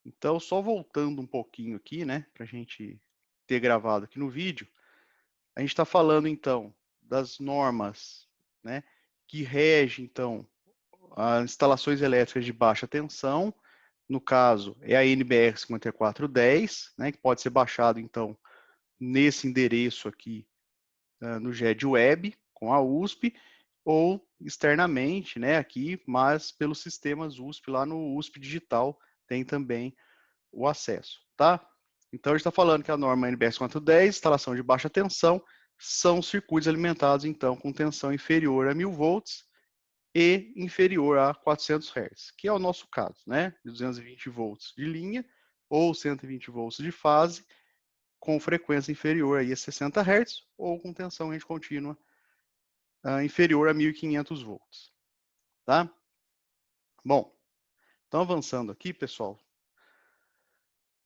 Então, só voltando um pouquinho aqui, né, para a gente ter gravado aqui no vídeo, a gente está falando, então, das normas, né, que regem, então, as instalações elétricas de baixa tensão. No caso, é a NBR 5410, né, que pode ser baixado, então, nesse endereço aqui, no GED Web, com a USP, ou externamente, né, aqui, mas pelos sistemas USP, lá no USP Digital, tem também o acesso, tá? Então, a gente está falando que a norma NBR 410, instalação de baixa tensão, são circuitos alimentados, então, com tensão inferior a 1000 volts e inferior a 400 Hz, que é o nosso caso, né? 220 volts de linha ou 120 volts de fase, com frequência inferior aí a 60 Hz ou com tensão rede contínua inferior a 1500 volts, tá? Bom, então avançando aqui, pessoal.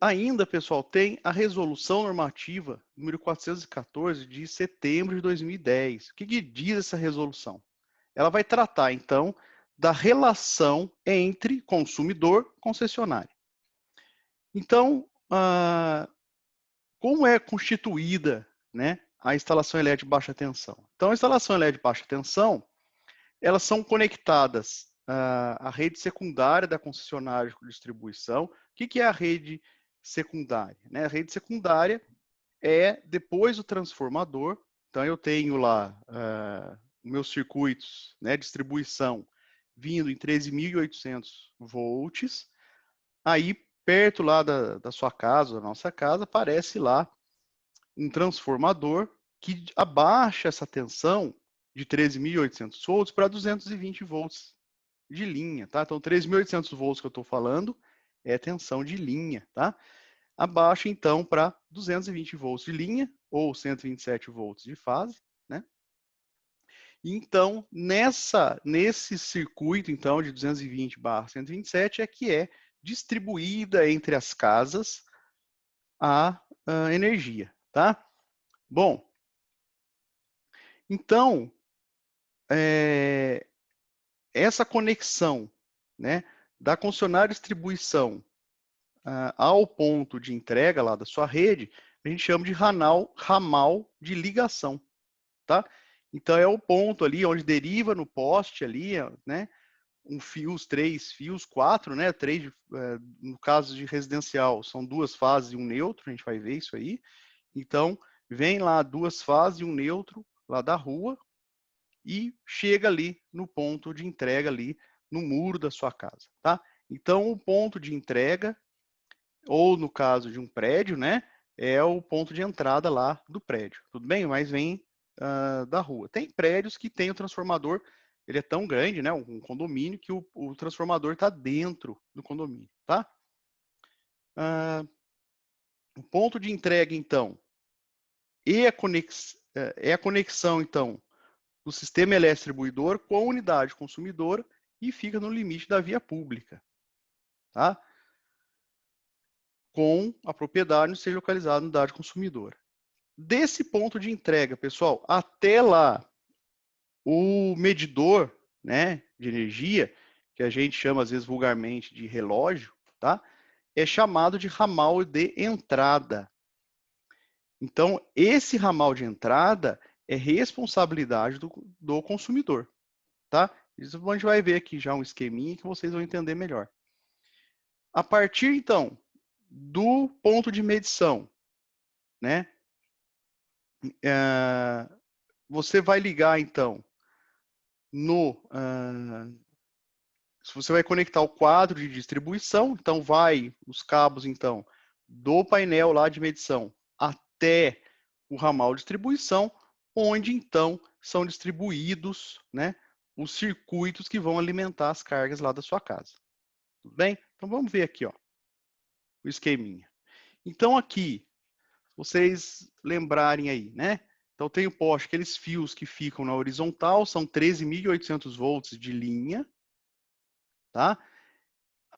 Ainda, pessoal, tem a resolução normativa número 414 de setembro de 2010. O que diz essa resolução? Ela vai tratar, então, da relação entre consumidor e concessionária. Então, como é constituída, né, a instalação elétrica de baixa tensão? Então, a instalação elétrica de baixa tensão, elas são conectadas à rede secundária da concessionária de distribuição. O que é a rede secundária? A rede secundária é depois do transformador. Então, eu tenho lá meus circuitos, né, distribuição vindo em 13.800 volts. Aí, perto lá da sua casa, da nossa casa, aparece lá um transformador que abaixa essa tensão de 13.800 volts para 220 volts de linha, tá? Então, 13.800 volts que eu estou falando é tensão de linha, tá? Abaixa, então, para 220 volts de linha ou 127 volts de fase, né? Então, nesse circuito, então, de 220/127 é que é distribuída entre as casas a energia, tá? Bom, então, essa conexão, né, da concessionária de distribuição ao ponto de entrega lá da sua rede, a gente chama de ramal de ligação, tá? Então, é o ponto ali onde deriva no poste ali, né, três fios, quatro, né, no caso de residencial, são duas fases e um neutro, a gente vai ver isso aí. Então, vem lá duas fases e um neutro lá da rua e chega ali no ponto de entrega ali no muro da sua casa, tá? Então, o ponto de entrega, ou no caso de um prédio, né, é o ponto de entrada lá do prédio, tudo bem? Mas vem da rua. Tem prédios que tem o transformador, ele é tão grande, né, um condomínio, que o transformador está dentro do condomínio, tá? O ponto de entrega, então, é a conexão, então, do sistema elétrico distribuidor com a unidade consumidora e fica no limite da via pública, tá? Com a propriedade seja localizada na unidade consumidora. Desse ponto de entrega, pessoal, até lá, o medidor, né, de energia, que a gente chama às vezes vulgarmente de relógio, tá? É chamado de ramal de entrada. Então, esse ramal de entrada é responsabilidade do consumidor, tá? Isso a gente vai ver aqui já um esqueminha que vocês vão entender melhor. A partir, então, do ponto de medição, né? Você vai ligar, então, você vai conectar o quadro de distribuição, então vai os cabos, então, do painel lá de medição até o ramal de distribuição, onde, então, são distribuídos, né, os circuitos que vão alimentar as cargas lá da sua casa. Tudo bem? Então, vamos ver aqui, ó, o esqueminha. Então, aqui, vocês lembrarem aí, né? Então, tem o poste, aqueles fios que ficam na horizontal, são 13.800 volts de linha, tá?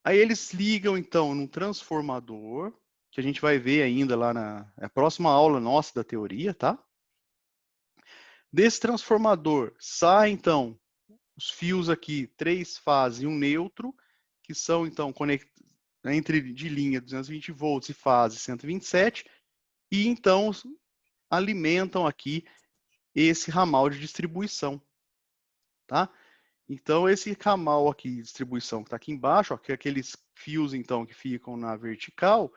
Aí eles ligam, então, num transformador, que a gente vai ver ainda lá na próxima aula nossa da teoria, tá? Desse transformador sai, então, os fios aqui, 3 fases e um neutro, que são, então, entre de linha 220 volts e fase 127, e então alimentam aqui esse ramal de distribuição, tá? Então, esse ramal aqui de distribuição que está aqui embaixo, ó, que é aqueles fios, então, que ficam na vertical,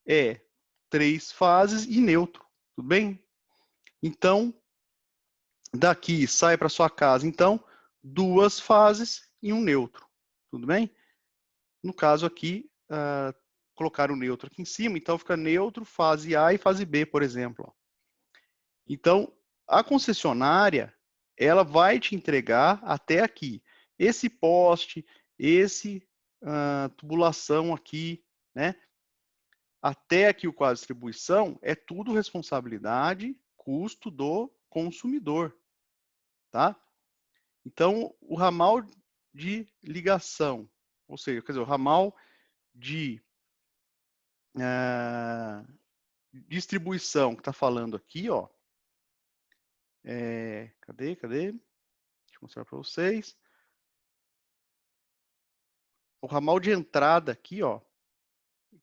é 3 fases e neutro, tudo bem? Então, daqui sai para sua casa, então, 2 fases e um neutro, tudo bem? No caso aqui, colocar o neutro aqui em cima, então fica neutro, fase A e fase B, por exemplo. Ó. Então, a concessionária, ela vai te entregar até aqui. Esse poste, esse tubulação aqui, né? Até aqui o quadro de distribuição é tudo responsabilidade, custo do consumidor, tá? Então, o ramal de ligação, ou seja, quer dizer, o ramal de distribuição que está falando aqui, ó. Cadê? Deixa eu mostrar para vocês. O ramal de entrada aqui, ó,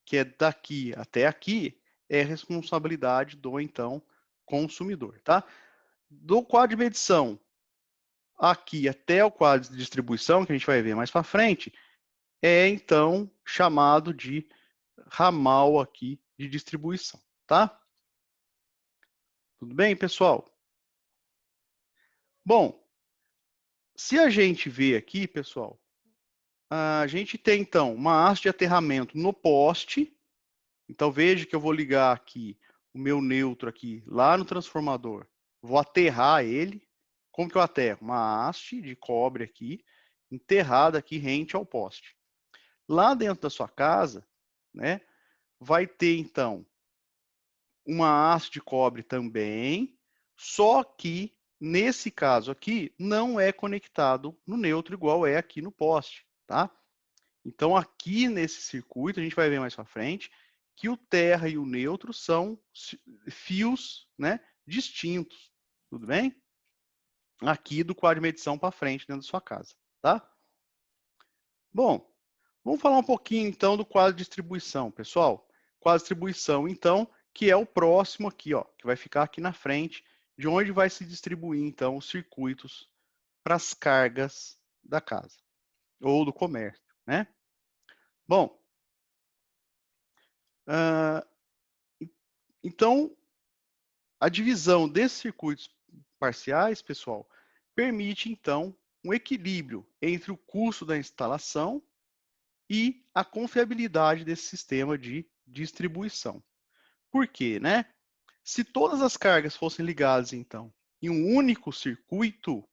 que é daqui até aqui, é responsabilidade do, então, consumidor, tá? Do quadro de medição aqui até o quadro de distribuição, que a gente vai ver mais para frente, é, então, chamado de ramal aqui de distribuição, tá? Tudo bem, pessoal? Bom, se a gente vê aqui, pessoal, a gente tem, então, uma haste de aterramento no poste. Então, veja que eu vou ligar aqui o meu neutro aqui lá no transformador. Vou aterrar ele. Como que eu aterro? Uma haste de cobre aqui, enterrada aqui rente ao poste. Lá dentro da sua casa, né, vai ter, então, uma haste de cobre também, só que, nesse caso aqui, não é conectado no neutro igual é aqui no poste, tá? Então, aqui nesse circuito, a gente vai ver mais para frente, que o terra e o neutro são fios, né, distintos, tudo bem? Aqui do quadro de medição para frente, dentro da sua casa, tá? Bom, vamos falar um pouquinho, então, do quadro de distribuição, pessoal. Quadro de distribuição, então, que é o próximo aqui, ó, que vai ficar aqui na frente, de onde vai se distribuir, então, os circuitos para as cargas da casa, ou do comércio, né? Bom, então, a divisão desses circuitos parciais, pessoal, permite, então, um equilíbrio entre o custo da instalação e a confiabilidade desse sistema de distribuição. Por quê, né? Se todas as cargas fossem ligadas, então, em um único circuito,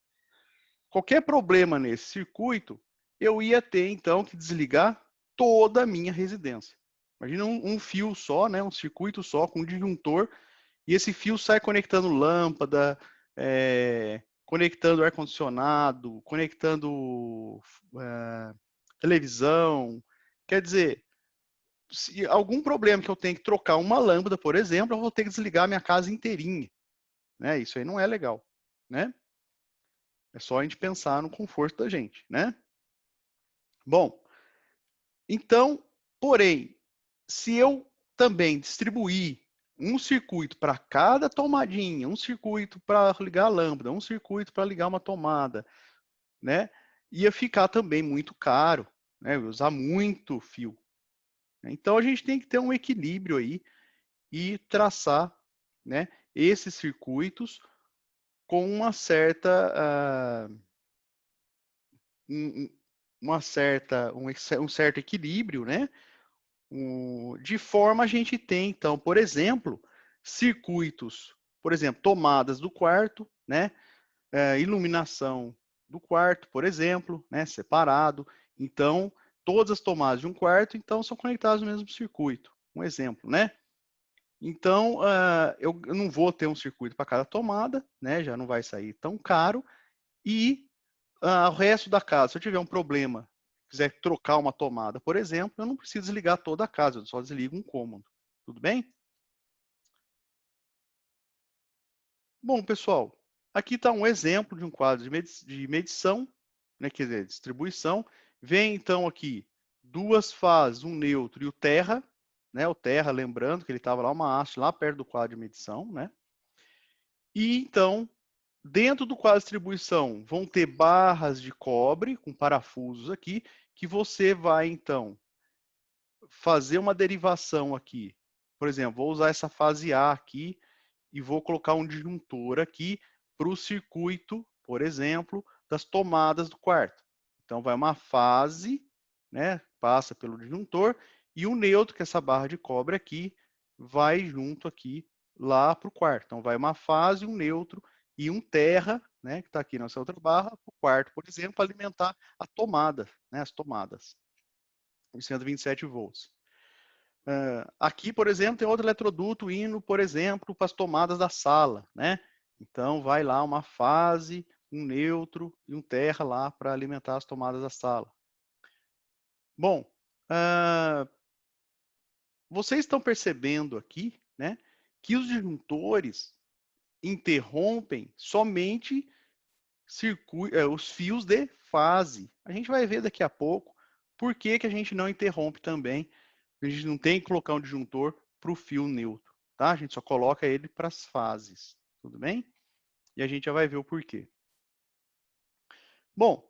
qualquer problema nesse circuito, eu ia ter, então, que desligar toda a minha residência. Imagina um fio só, né? Um circuito só, com um disjuntor, e esse fio sai conectando lâmpada, conectando ar-condicionado, conectando televisão. Quer dizer, se algum problema que eu tenho que trocar uma lâmpada, por exemplo, eu vou ter que desligar a minha casa inteirinha. Né? Isso aí não é legal. Né? É só a gente pensar no conforto da gente. Né? Bom, então, porém, se eu também distribuir um circuito para cada tomadinha, um circuito para ligar a lâmpada, um circuito para ligar uma tomada, né? Ia ficar também muito caro, né? Usar muito fio. Então a gente tem que ter um equilíbrio aí e traçar, né, esses circuitos com uma certa, um certo equilíbrio, né? De forma a gente tem, então, por exemplo, circuitos, por exemplo, tomadas do quarto, né? Iluminação do quarto, por exemplo, né? Separado. Então, todas as tomadas de um quarto, então, são conectadas no mesmo circuito. Um exemplo, né? Então, eu não vou ter um circuito para cada tomada, né? Já não vai sair tão caro. E o resto da casa, se eu tiver um problema, quiser trocar uma tomada, por exemplo, eu não preciso desligar toda a casa, eu só desligo um cômodo. Tudo bem? Bom, pessoal, aqui está um exemplo de um quadro de medição, né, quer dizer, distribuição. Vem, então, aqui duas fases, um neutro e o terra, né? O terra, lembrando que ele estava lá, uma haste lá perto do quadro de medição, né? E então, dentro do quadro de distribuição, vão ter barras de cobre com parafusos aqui, que você vai, então, fazer uma derivação aqui. Por exemplo, vou usar essa fase A aqui e vou colocar um disjuntor aqui para o circuito, por exemplo, das tomadas do quarto. Então, vai uma fase, né, passa pelo disjuntor, e o neutro, que é essa barra de cobre aqui, vai junto aqui lá para o quarto. Então, vai uma fase, um neutro e um terra, né, que está aqui nessa outra barra, para o quarto, por exemplo, para alimentar a tomada, né, as tomadas, de 127 volts. Aqui, por exemplo, tem outro eletroduto indo, por exemplo, para as tomadas da sala, né? Então, vai lá uma fase, um neutro e um terra lá para alimentar as tomadas da sala. Bom, vocês estão percebendo aqui, né, que os disjuntores interrompem somente os fios de fase. A gente vai ver daqui a pouco por que a gente não interrompe também. A gente não tem que colocar um disjuntor para o fio neutro, tá? A gente só coloca ele para as fases, tudo bem? E a gente já vai ver o porquê. Bom,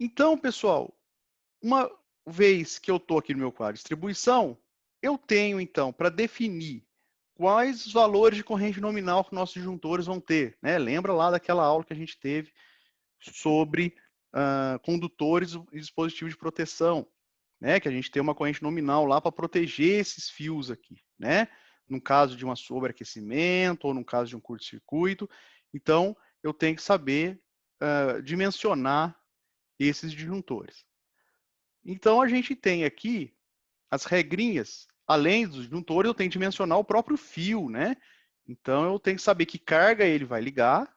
então, pessoal, uma vez que eu estou aqui no meu quadro de distribuição, eu tenho, então, para definir quais os valores de corrente nominal que nossos disjuntores vão ter, né? Lembra lá daquela aula que a gente teve sobre condutores e dispositivos de proteção, né? Que a gente tem uma corrente nominal lá para proteger esses fios aqui, né? No caso de um sobreaquecimento ou no caso de um curto-circuito. Então, eu tenho que saber dimensionar esses disjuntores. Então, a gente tem aqui as regrinhas. Além dos disjuntores, eu tenho que dimensionar o próprio fio, né? Então, eu tenho que saber que carga ele vai ligar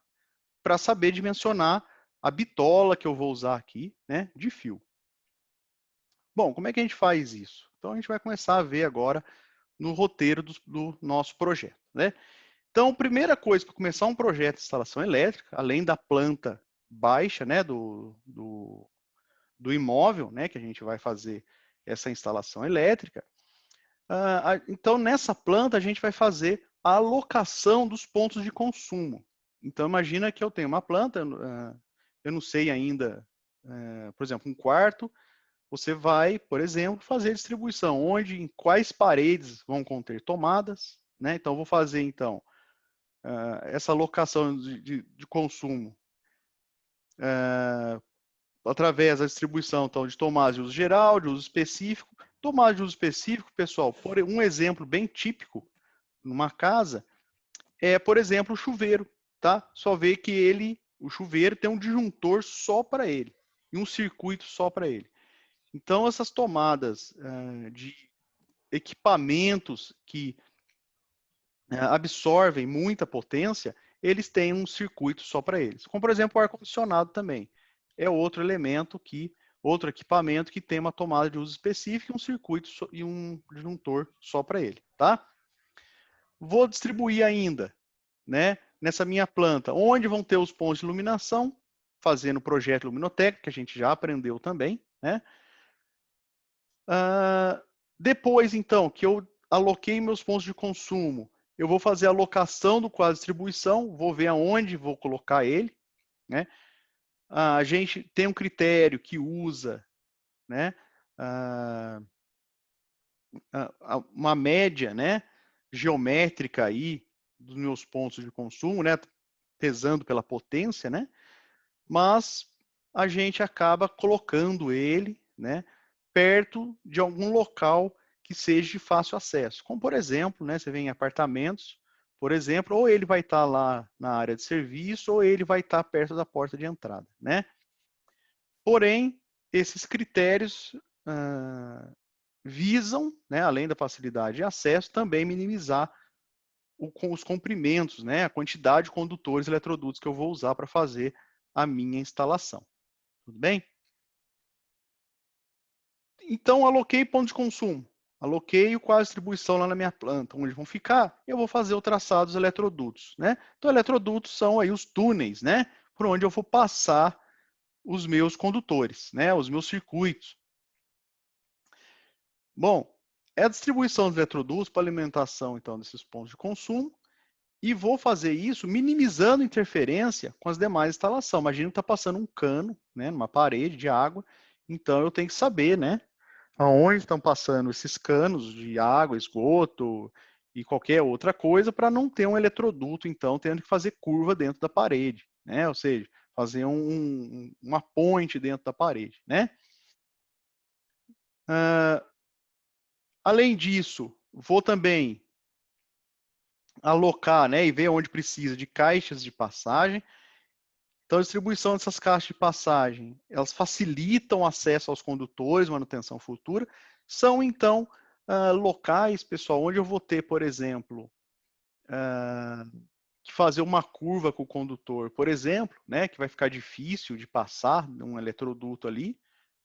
para saber dimensionar a bitola que eu vou usar aqui, né, de fio. Bom, como é que a gente faz isso? Então, a gente vai começar a ver agora no roteiro do nosso projeto, né? Então, a primeira coisa para começar um projeto de instalação elétrica, além da planta baixa, né, do imóvel, né, que a gente vai fazer essa instalação elétrica, então, nessa planta, a gente vai fazer a alocação dos pontos de consumo. Então, imagina que eu tenho uma planta, eu não sei ainda, por exemplo, um quarto, você vai, por exemplo, fazer distribuição, onde, em quais paredes vão conter tomadas, né? Então, eu vou fazer, então, essa alocação de consumo através da distribuição, então, de tomadas de uso geral, de uso específico. Tomada de uso específico, pessoal, por um exemplo bem típico numa casa, é, por exemplo, o chuveiro, tá? Só vê que o chuveiro tem um disjuntor só para ele, e um circuito só para ele. Então, essas tomadas de equipamentos que absorvem muita potência, eles têm um circuito só para eles. Como, por exemplo, o ar-condicionado também. É outro elemento outro equipamento que tem uma tomada de uso específico, um circuito e um disjuntor só para ele, tá? Vou distribuir ainda, né, nessa minha planta, onde vão ter os pontos de iluminação, fazendo o projeto Luminoteca, que a gente já aprendeu também, né? Depois, então, que eu aloquei meus pontos de consumo, eu vou fazer a alocação do quadro de distribuição, vou ver aonde vou colocar ele, né? A gente tem um critério que usa, né, uma média, né, geométrica aí dos meus pontos de consumo, né, pesando pela potência, né? Mas a gente acaba colocando ele, né, perto de algum local que seja de fácil acesso. Como, por exemplo, né, você vem em apartamentos, por exemplo, ou ele vai estar lá na área de serviço, ou ele vai estar perto da porta de entrada, né? Porém, esses critérios visam, né, além da facilidade de acesso, também minimizar os comprimentos, né, a quantidade de condutores e eletrodutos que eu vou usar para fazer a minha instalação. Tudo bem? Então, aloquei ponto de consumo. Aloquei qual a distribuição lá na minha planta, onde vão ficar, eu vou fazer o traçado dos eletrodutos, né? Então, eletrodutos são aí os túneis, né? Por onde eu vou passar os meus condutores, né? Os meus circuitos. Bom, é a distribuição dos eletrodutos para alimentação, então, desses pontos de consumo, e vou fazer isso minimizando interferência com as demais instalações. Imagina que está passando um cano, né, numa parede de água, então eu tenho que saber, né, aonde estão passando esses canos de água, esgoto e qualquer outra coisa para não ter um eletroduto, então, tendo que fazer curva dentro da parede, né, ou seja, fazer uma ponte dentro da parede, né. Além disso, vou também alocar, né, e ver onde precisa de caixas de passagem. Então, a distribuição dessas caixas de passagem, elas facilitam o acesso aos condutores, manutenção futura. São, então, locais, pessoal, onde eu vou ter, por exemplo, que fazer uma curva com o condutor, por exemplo, né, que vai ficar difícil de passar um eletroduto ali,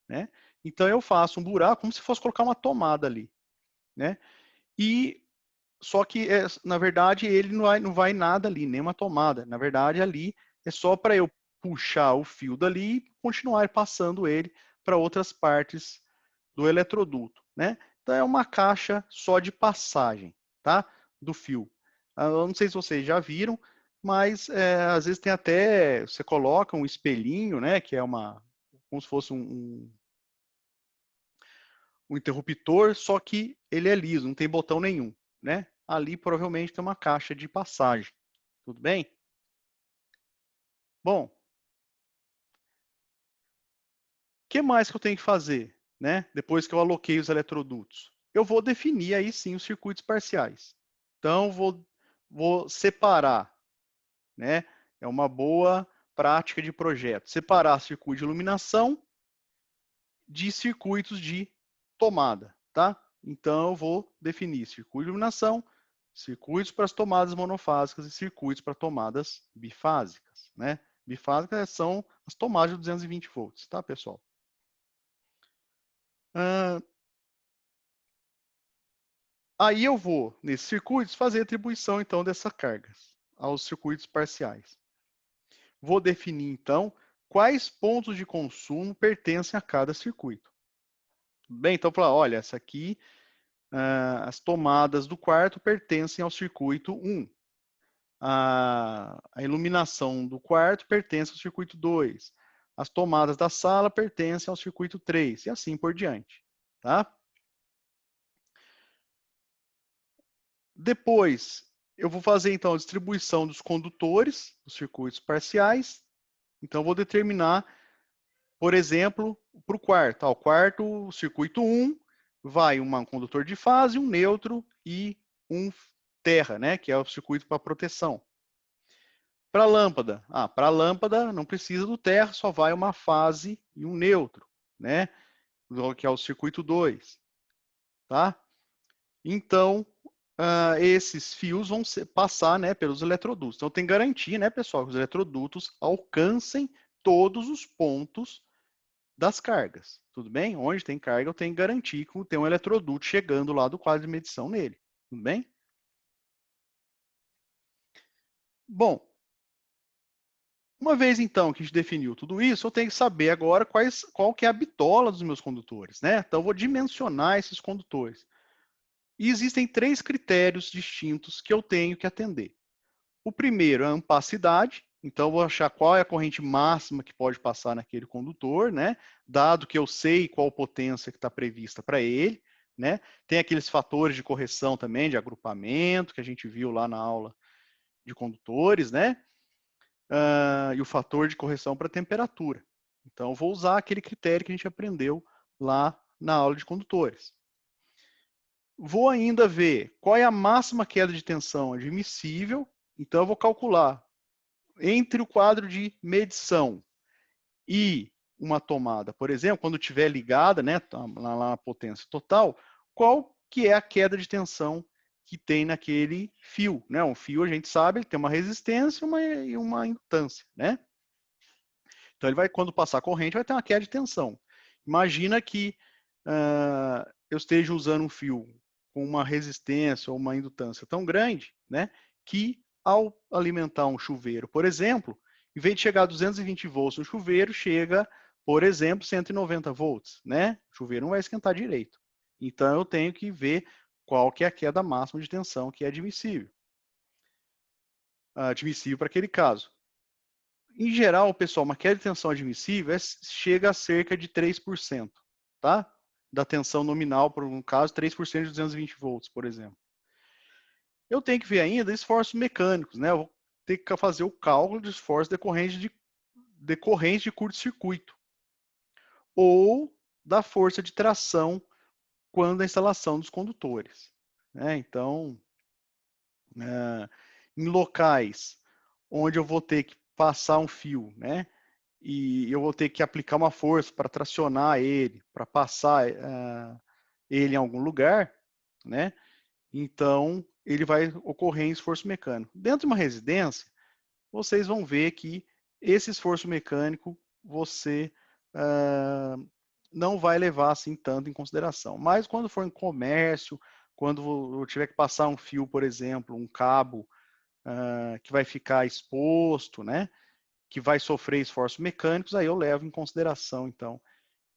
né? Então, eu faço um buraco como se fosse colocar uma tomada ali, né? E só que, na verdade, ele não vai nada ali, nenhuma tomada. Na verdade, ali é só para eu puxar o fio dali e continuar passando ele para outras partes do eletroduto, né? Então, é uma caixa só de passagem, tá? Do fio. Eu não sei se vocês já viram, mas às vezes tem até, você coloca um espelhinho, né? Que é como se fosse um interruptor, só que ele é liso, não tem botão nenhum, né? Ali provavelmente tem uma caixa de passagem. Tudo bem? Bom, o que mais que eu tenho que fazer, né? Depois que eu aloquei os eletrodutos? Eu vou definir aí sim os circuitos parciais. Então, vou separar, né? É uma boa prática de projeto. Separar circuito de iluminação de circuitos de tomada, tá? Então, eu vou definir circuito de iluminação, circuitos para as tomadas monofásicas e circuitos para tomadas bifásicas, né? Bifásicas são as tomadas de 220 volts, tá, pessoal? Aí eu vou, nesses circuitos, fazer a atribuição, então, dessas cargas aos circuitos parciais. Vou definir, então, quais pontos de consumo pertencem a cada circuito. Bem, então, falar, olha, essa aqui, as tomadas do quarto pertencem ao circuito 1. A iluminação do quarto pertence ao circuito 2. As tomadas da sala pertencem ao circuito 3, e assim por diante. Tá? Depois, eu vou fazer, então, a distribuição dos condutores, dos circuitos parciais. Então, vou determinar, por exemplo, para o quarto. O quarto, o circuito 1, vai um condutor de fase, um neutro e um terra, né, que é o circuito para proteção. Para a lâmpada, para a lâmpada não precisa do terra, só vai uma fase e um neutro, né, que é o circuito 2, tá? Então, esses fios vão passar, né, pelos eletrodutos. Então, tem garantia, né, pessoal, que os eletrodutos alcancem todos os pontos das cargas. Tudo bem? Onde tem carga, eu tenho que garantir que tem um eletroduto chegando lá do quadro de medição nele. Tudo bem? Bom, uma vez então que a gente definiu tudo isso, eu tenho que saber agora qual que é a bitola dos meus condutores, né? Então, eu vou dimensionar esses condutores. E existem 3 critérios distintos que eu tenho que atender. O primeiro é a ampacidade, então eu vou achar qual é a corrente máxima que pode passar naquele condutor, né? Dado que eu sei qual potência que está prevista para ele, né? Tem aqueles fatores de correção também, de agrupamento, que a gente viu lá na aula de condutores, né? E o fator de correção para temperatura. Então, eu vou usar aquele critério que a gente aprendeu lá na aula de condutores. Vou ainda ver qual é a máxima queda de tensão admissível. Então, eu vou calcular entre o quadro de medição e uma tomada, por exemplo, quando estiver ligada, né, lá na potência total, qual que é a queda de tensão que tem naquele fio, né? Um fio, a gente sabe, ele tem uma resistência e uma indutância, né? Então, ele vai, quando passar a corrente, vai ter uma queda de tensão. Imagina que eu esteja usando um fio com uma resistência ou uma indutância tão grande, né, que ao alimentar um chuveiro, por exemplo, em vez de chegar a 220 volts no chuveiro, chega, por exemplo, 190 volts, né? O chuveiro não vai esquentar direito. Então, eu tenho que ver qual que é a queda máxima de tensão que é admissível. Admissível para aquele caso. Em geral, pessoal, uma queda de tensão admissível chega a cerca de 3%, tá? Da tensão nominal, por um caso, 3% de 220 volts, por exemplo. Eu tenho que ver ainda esforços mecânicos, né? Eu vou ter que fazer o cálculo de esforço decorrente de curto-circuito ou da força de tração quando a instalação dos condutores, né? Então, em locais onde eu vou ter que passar um fio, né? E eu vou ter que aplicar uma força para tracionar ele, para passar ele em algum lugar, né? Então, ele vai ocorrer em esforço mecânico. Dentro de uma residência, vocês vão ver que esse esforço mecânico você não vai levar assim tanto em consideração. Mas quando for em comércio, quando eu tiver que passar um fio, por exemplo, um cabo que vai ficar exposto, né? Que vai sofrer esforços mecânicos, aí eu levo em consideração, então,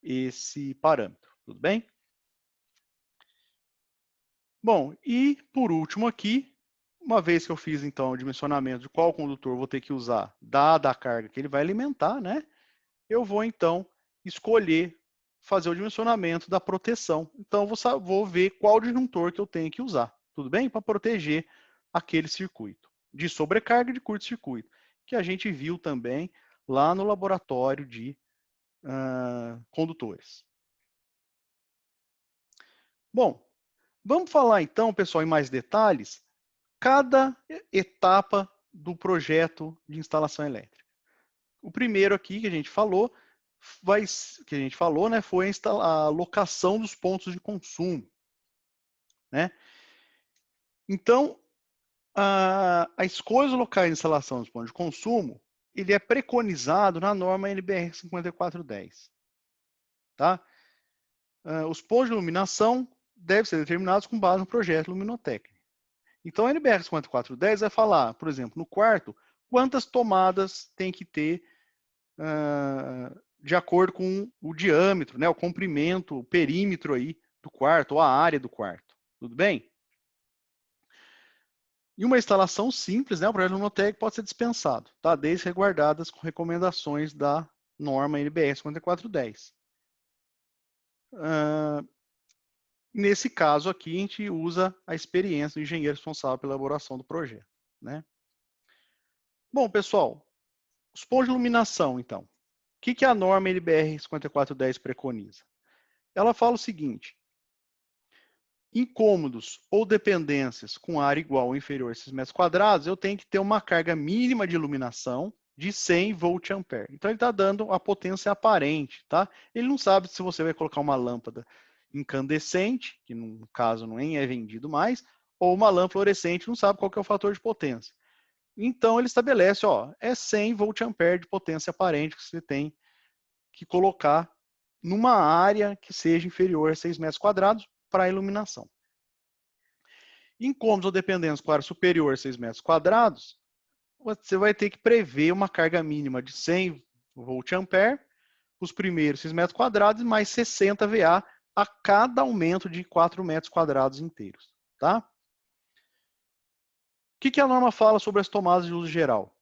esse parâmetro. Tudo bem? Bom, e por último aqui, uma vez que eu fiz, então, o dimensionamento de qual condutor eu vou ter que usar, dada a carga que ele vai alimentar, né? Eu vou, então, escolher fazer o dimensionamento da proteção. Então, eu vou ver qual disjuntor que eu tenho que usar. Tudo bem? Para proteger aquele circuito de sobrecarga e de curto-circuito, que a gente viu também lá no laboratório de condutores. Bom, vamos falar então, pessoal, em mais detalhes, cada etapa do projeto de instalação elétrica. O primeiro aqui que a gente falou, né, foi a alocação dos pontos de consumo, né? Então, a escolha dos locais de instalação dos pontos de consumo, ele é preconizado na norma NBR 5410, tá? Os pontos de iluminação devem ser determinados com base no projeto luminotécnico. Então, a NBR 5410 vai falar, por exemplo, no quarto, quantas tomadas tem que ter de acordo com o diâmetro, né, o comprimento, o perímetro aí do quarto, ou a área do quarto. Tudo bem? E uma instalação simples, né, o projeto luminotec pode ser dispensado, tá? Desde resguardadas com recomendações da norma NBR 5410. Nesse caso aqui, a gente usa a experiência do engenheiro responsável pela elaboração do projeto, né? Bom, pessoal, os pontos de iluminação, então. O que a norma NBR 5410 preconiza? Ela fala o seguinte: incômodos ou dependências com área igual ou inferior a 6 metros quadrados, eu tenho que ter uma carga mínima de iluminação de 100 volt ampere. Então, ele está dando a potência aparente, tá? Ele não sabe se você vai colocar uma lâmpada incandescente, que no caso nem é vendido mais, ou uma lâmpada fluorescente, não sabe qual que é o fator de potência. Então, ele estabelece, ó, é 100 volt ampere de potência aparente que você tem que colocar numa área que seja inferior a 6 metros quadrados para a iluminação. Incômodos ou dependências com área superior a 6 metros quadrados, você vai ter que prever uma carga mínima de 100 volt-ampere, os primeiros 6 metros quadrados, mais 60 VA a cada aumento de 4 metros quadrados inteiros. Tá? O que a norma fala sobre as tomadas de uso geral?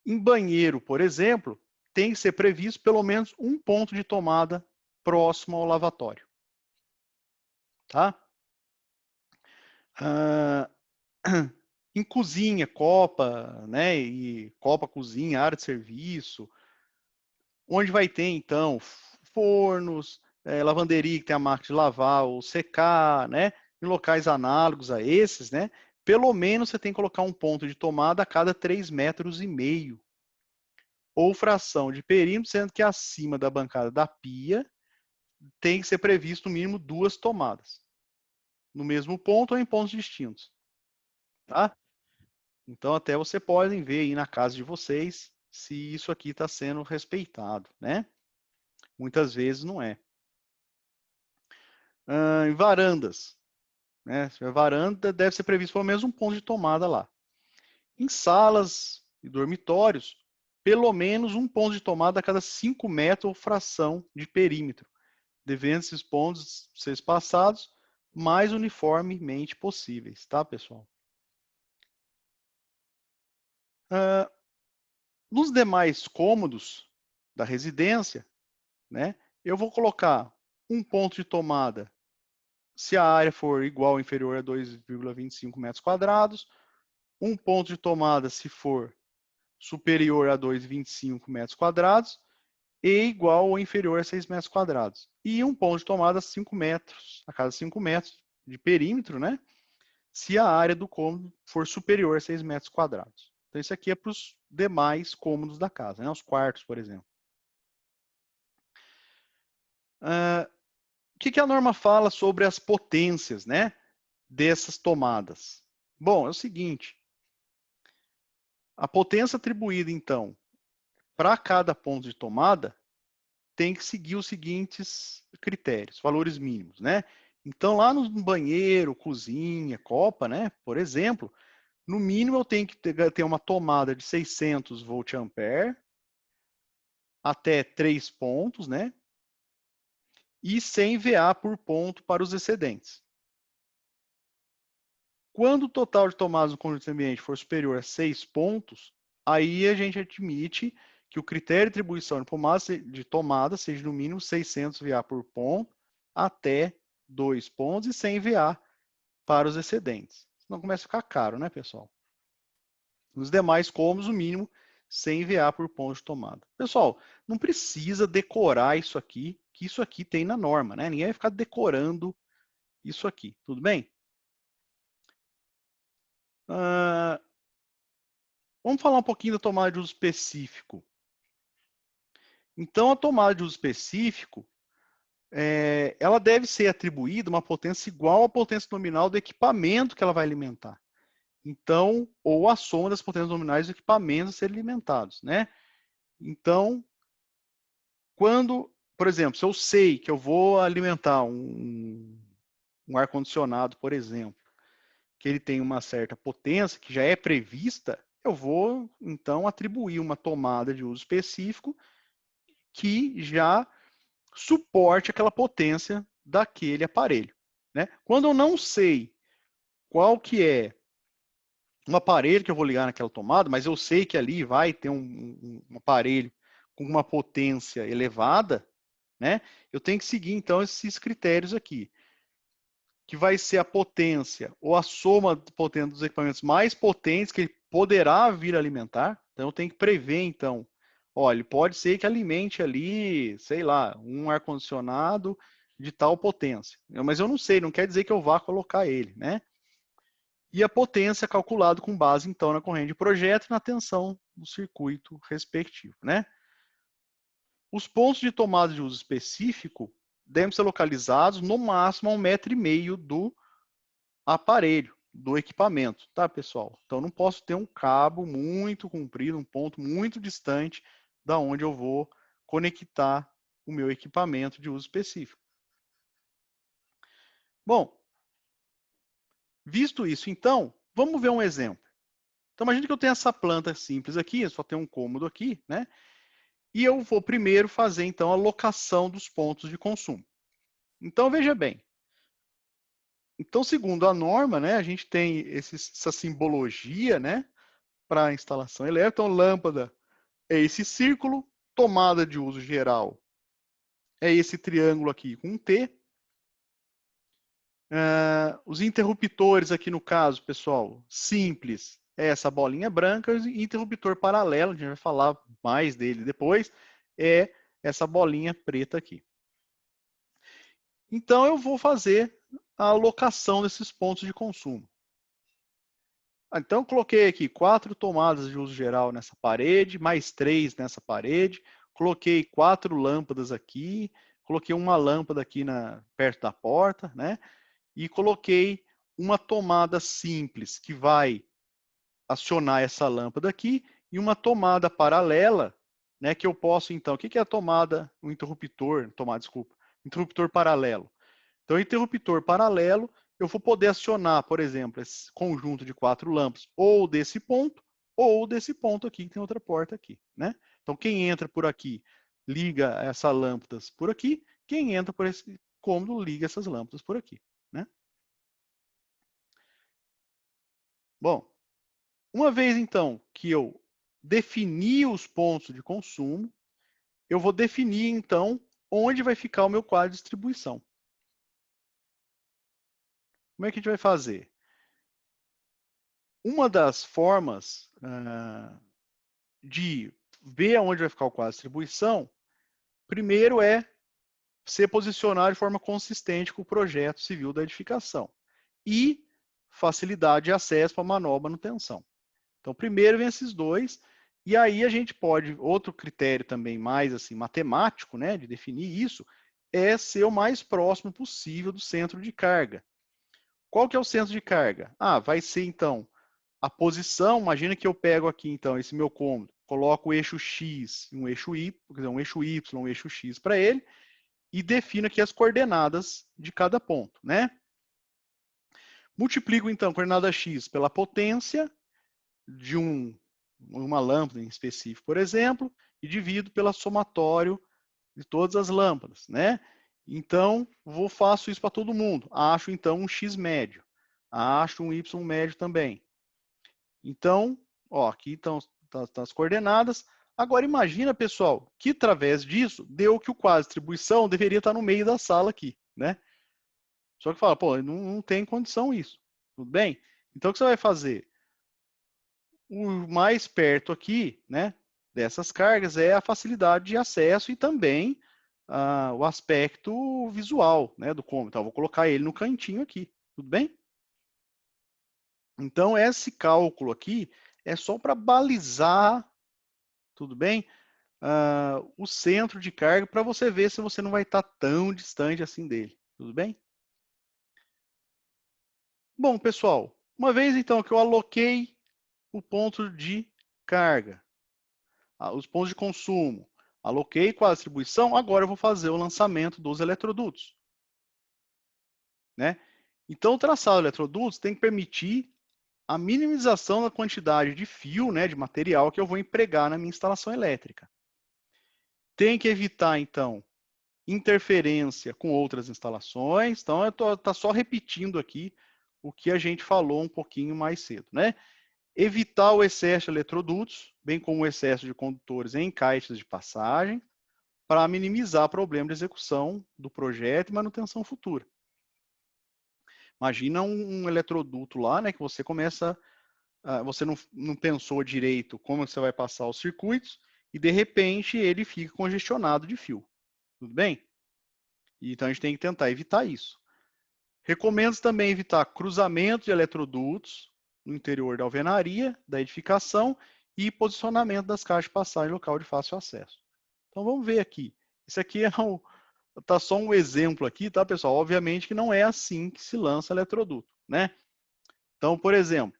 Em banheiro, por exemplo, tem que ser previsto pelo menos um ponto de tomada próximo ao lavatório. Tá? Em cozinha, copa, né? E copa, cozinha, área de serviço, onde vai ter, então, fornos, lavanderia que tem a máquina de lavar ou secar, né? Em locais análogos a esses, né? Pelo menos você tem que colocar um ponto de tomada a cada 3,5 metros. Ou fração de perímetro, sendo que acima da bancada da pia tem que ser previsto no mínimo 2 tomadas. No mesmo ponto ou em pontos distintos. Tá? Então, até você podem ver aí na casa de vocês se isso aqui está sendo respeitado, né? Muitas vezes não é. Em varandas, né? Se a varanda deve ser previsto pelo menos um ponto de tomada lá. Em salas e dormitórios, pelo menos um ponto de tomada a cada 5 metros ou fração de perímetro. devendo esses pontos ser espaçados mais uniformemente possíveis, tá, pessoal? Nos demais cômodos da residência, né, eu vou colocar um ponto de tomada se a área for igual ou inferior a 2,25 metros quadrados, um ponto de tomada se for superior a 2,25 metros quadrados e igual ou inferior a 6 metros quadrados. E um ponto de tomada a 5 metros, a cada 5 metros de perímetro, né? Se a área do cômodo for superior a 6 metros quadrados. Então, isso aqui é para os demais cômodos da casa, né? Os quartos, por exemplo. O que a norma fala sobre as potências, né? Dessas tomadas? Bom, é o seguinte. A potência atribuída, então, para cada ponto de tomada, tem que seguir os seguintes critérios, valores mínimos, né? Então, lá no banheiro, cozinha, copa, né? Por exemplo, no mínimo eu tenho que ter uma tomada de 600 volt-ampere até 3 pontos, né? E 100 VA por ponto para os excedentes. Quando o total de tomadas no conjunto ambiente for superior a 6 pontos, aí a gente admite que o critério de atribuição de tomada seja no mínimo 600 VA por ponto até 2 pontos e 100 VA para os excedentes. Senão começa a ficar caro, né, pessoal? Nos demais cômodos, o mínimo 100 VA por ponto de tomada. Pessoal, não precisa decorar isso aqui, que isso aqui tem na norma, né? Ninguém vai ficar decorando isso aqui, tudo bem? Vamos falar um pouquinho da tomada de uso específico. Então, a tomada de uso específico, ela deve ser atribuída uma potência igual à potência nominal do equipamento que ela vai alimentar. Então, ou a soma das potências nominais dos equipamentos a serem alimentados, né? Então, quando, por exemplo, se eu sei que eu vou alimentar um ar-condicionado, por exemplo, que ele tem uma certa potência, que já é prevista, eu vou, então, atribuir uma tomada de uso específico que já suporte aquela potência daquele aparelho, né? Quando eu não sei qual que é um aparelho que eu vou ligar naquela tomada, mas eu sei que ali vai ter um aparelho com uma potência elevada, né? Eu tenho que seguir, então, esses critérios aqui, que vai ser a potência ou a soma de potência dos equipamentos mais potentes que ele poderá vir a alimentar. Então, eu tenho que prever, então, olha, pode ser que alimente ali, sei lá, um ar-condicionado de tal potência. Mas eu não sei, não quer dizer que eu vá colocar ele, né? E a potência calculada com base, então, na corrente de projeto e na tensão do circuito respectivo, né? Os pontos de tomada de uso específico devem ser localizados no máximo a 1,5 m do aparelho, do equipamento, tá, pessoal? Então, não posso ter um cabo muito comprido, um ponto muito distante da onde eu vou conectar o meu equipamento de uso específico. Bom, visto isso, então, vamos ver um exemplo. Então, imagine que eu tenho essa planta simples aqui, eu só tenho um cômodo aqui, né? E eu vou primeiro fazer, então, a locação dos pontos de consumo. Então, veja bem. Então, segundo a norma, né, a gente tem essa simbologia, né, para a instalação elétrica. Então, lâmpada é esse círculo, tomada de uso geral é esse triângulo aqui com um T. Os interruptores aqui no caso, pessoal, simples, é essa bolinha branca, e interruptor paralelo, a gente vai falar mais dele depois, é essa bolinha preta aqui. Então, eu vou fazer a alocação desses pontos de consumo. Então, eu coloquei aqui 4 tomadas de uso geral nessa parede, mais 3 nessa parede, coloquei 4 lâmpadas aqui, coloquei uma lâmpada aqui perto da porta, né? E coloquei uma tomada simples que vai acionar essa lâmpada aqui e uma tomada paralela, né? Que eu posso, então, o que é a tomada, o interruptor, desculpa, interruptor paralelo. Então, o interruptor paralelo, eu vou poder acionar, por exemplo, esse conjunto de 4 lâmpadas, ou desse ponto aqui, que tem outra porta aqui, né? Então, quem entra por aqui, liga essas lâmpadas por aqui, quem entra por esse cômodo liga essas lâmpadas por aqui, né? Bom, uma vez então que eu defini os pontos de consumo, eu vou definir então onde vai ficar o meu quadro de distribuição. Como é que a gente vai fazer? Uma das formas de ver onde vai ficar o quadro de distribuição, primeiro é ser posicionado de forma consistente com o projeto civil da edificação e facilidade de acesso para manobra e manutenção. Então, primeiro vem esses dois, e aí a gente pode, outro critério também mais assim matemático, né, de definir isso, é ser o mais próximo possível do centro de carga. Qual que é o centro de carga? Vai ser então a posição, imagina que eu pego aqui então esse meu cômodo, coloco o eixo X e um eixo Y, quer dizer, um eixo Y, um eixo X para ele, e defino aqui as coordenadas de cada ponto, né? Multiplico então a coordenada X pela potência de uma lâmpada em específico, por exemplo, e divido pela somatório de todas as lâmpadas, né? Então, faço isso para todo mundo. Acho então um X médio. Acho um Y médio também. Então, aqui estão as coordenadas. Agora imagina, pessoal, que através disso deu que o quadro de distribuição deveria estar no meio da sala aqui, né? Só que fala, pô, não tem condição isso. Tudo bem? Então o que você vai fazer? O mais perto aqui, né, dessas cargas é a facilidade de acesso e também o aspecto visual, né, do cômodo. Então, vou colocar ele no cantinho aqui. Tudo bem? Então, esse cálculo aqui é só para balizar, tudo bem? O centro de carga para você ver se você não vai estar tão distante assim dele. Tudo bem? Bom, pessoal, uma vez então que eu aloquei o ponto de carga, os pontos de consumo, aloquei com a distribuição, agora eu vou fazer o lançamento dos eletrodutos, né? Então, o traçado de eletrodutos tem que permitir a minimização da quantidade de fio, né, de material que eu vou empregar na minha instalação elétrica. Tem que evitar, então, interferência com outras instalações. Então, tá só repetindo aqui o que a gente falou um pouquinho mais cedo, né? Evitar o excesso de eletrodutos, bem como o excesso de condutores em caixas de passagem, para minimizar o problema de execução do projeto e manutenção futura. Imagina um eletroduto lá, né, que você começa, você não pensou direito como você vai passar os circuitos e de repente ele fica congestionado de fio. Tudo bem? Então a gente tem que tentar evitar isso. Recomendo também evitar cruzamento de eletrodutos no interior da alvenaria, da edificação e posicionamento das caixas de passagem em local de fácil acesso. Então vamos ver aqui. Isso aqui tá só um exemplo aqui, tá, pessoal? Obviamente que não é assim que se lança eletroduto, né? Então, por exemplo,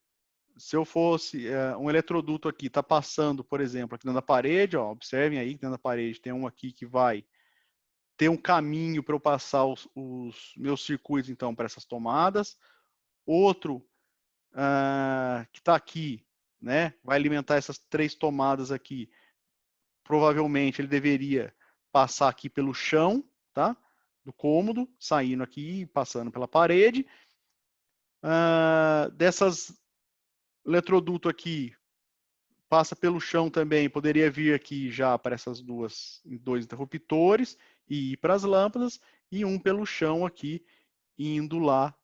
se eu fosse um eletroduto aqui, está passando, por exemplo, aqui dentro da parede, ó, observem aí que dentro da parede tem um aqui que vai ter um caminho para eu passar os meus circuitos, então, para essas tomadas. Outro que está aqui, né, vai alimentar essas 3 tomadas aqui. Provavelmente ele deveria passar aqui pelo chão, tá? Do cômodo, saindo aqui e passando pela parede. Dessas eletroduto aqui, passa pelo chão também, poderia vir aqui já para essas dois interruptores e ir para as lâmpadas, e um pelo chão aqui, indo lá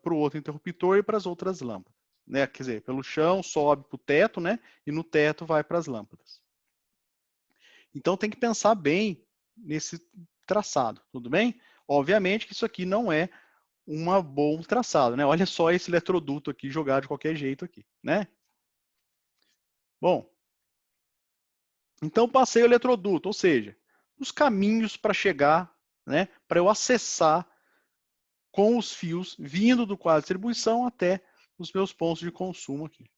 para o outro interruptor e para as outras lâmpadas. Né? Quer dizer, pelo chão, sobe para o teto, né? E no teto vai para as lâmpadas. Então tem que pensar bem nesse traçado, tudo bem? Obviamente que isso aqui não é um bom traçado, né? Olha só esse eletroduto aqui jogado de qualquer jeito aqui, né? Bom, então passei o eletroduto, ou seja, os caminhos para chegar, né? Para eu acessar com os fios vindo do quadro de distribuição até os meus pontos de consumo aqui.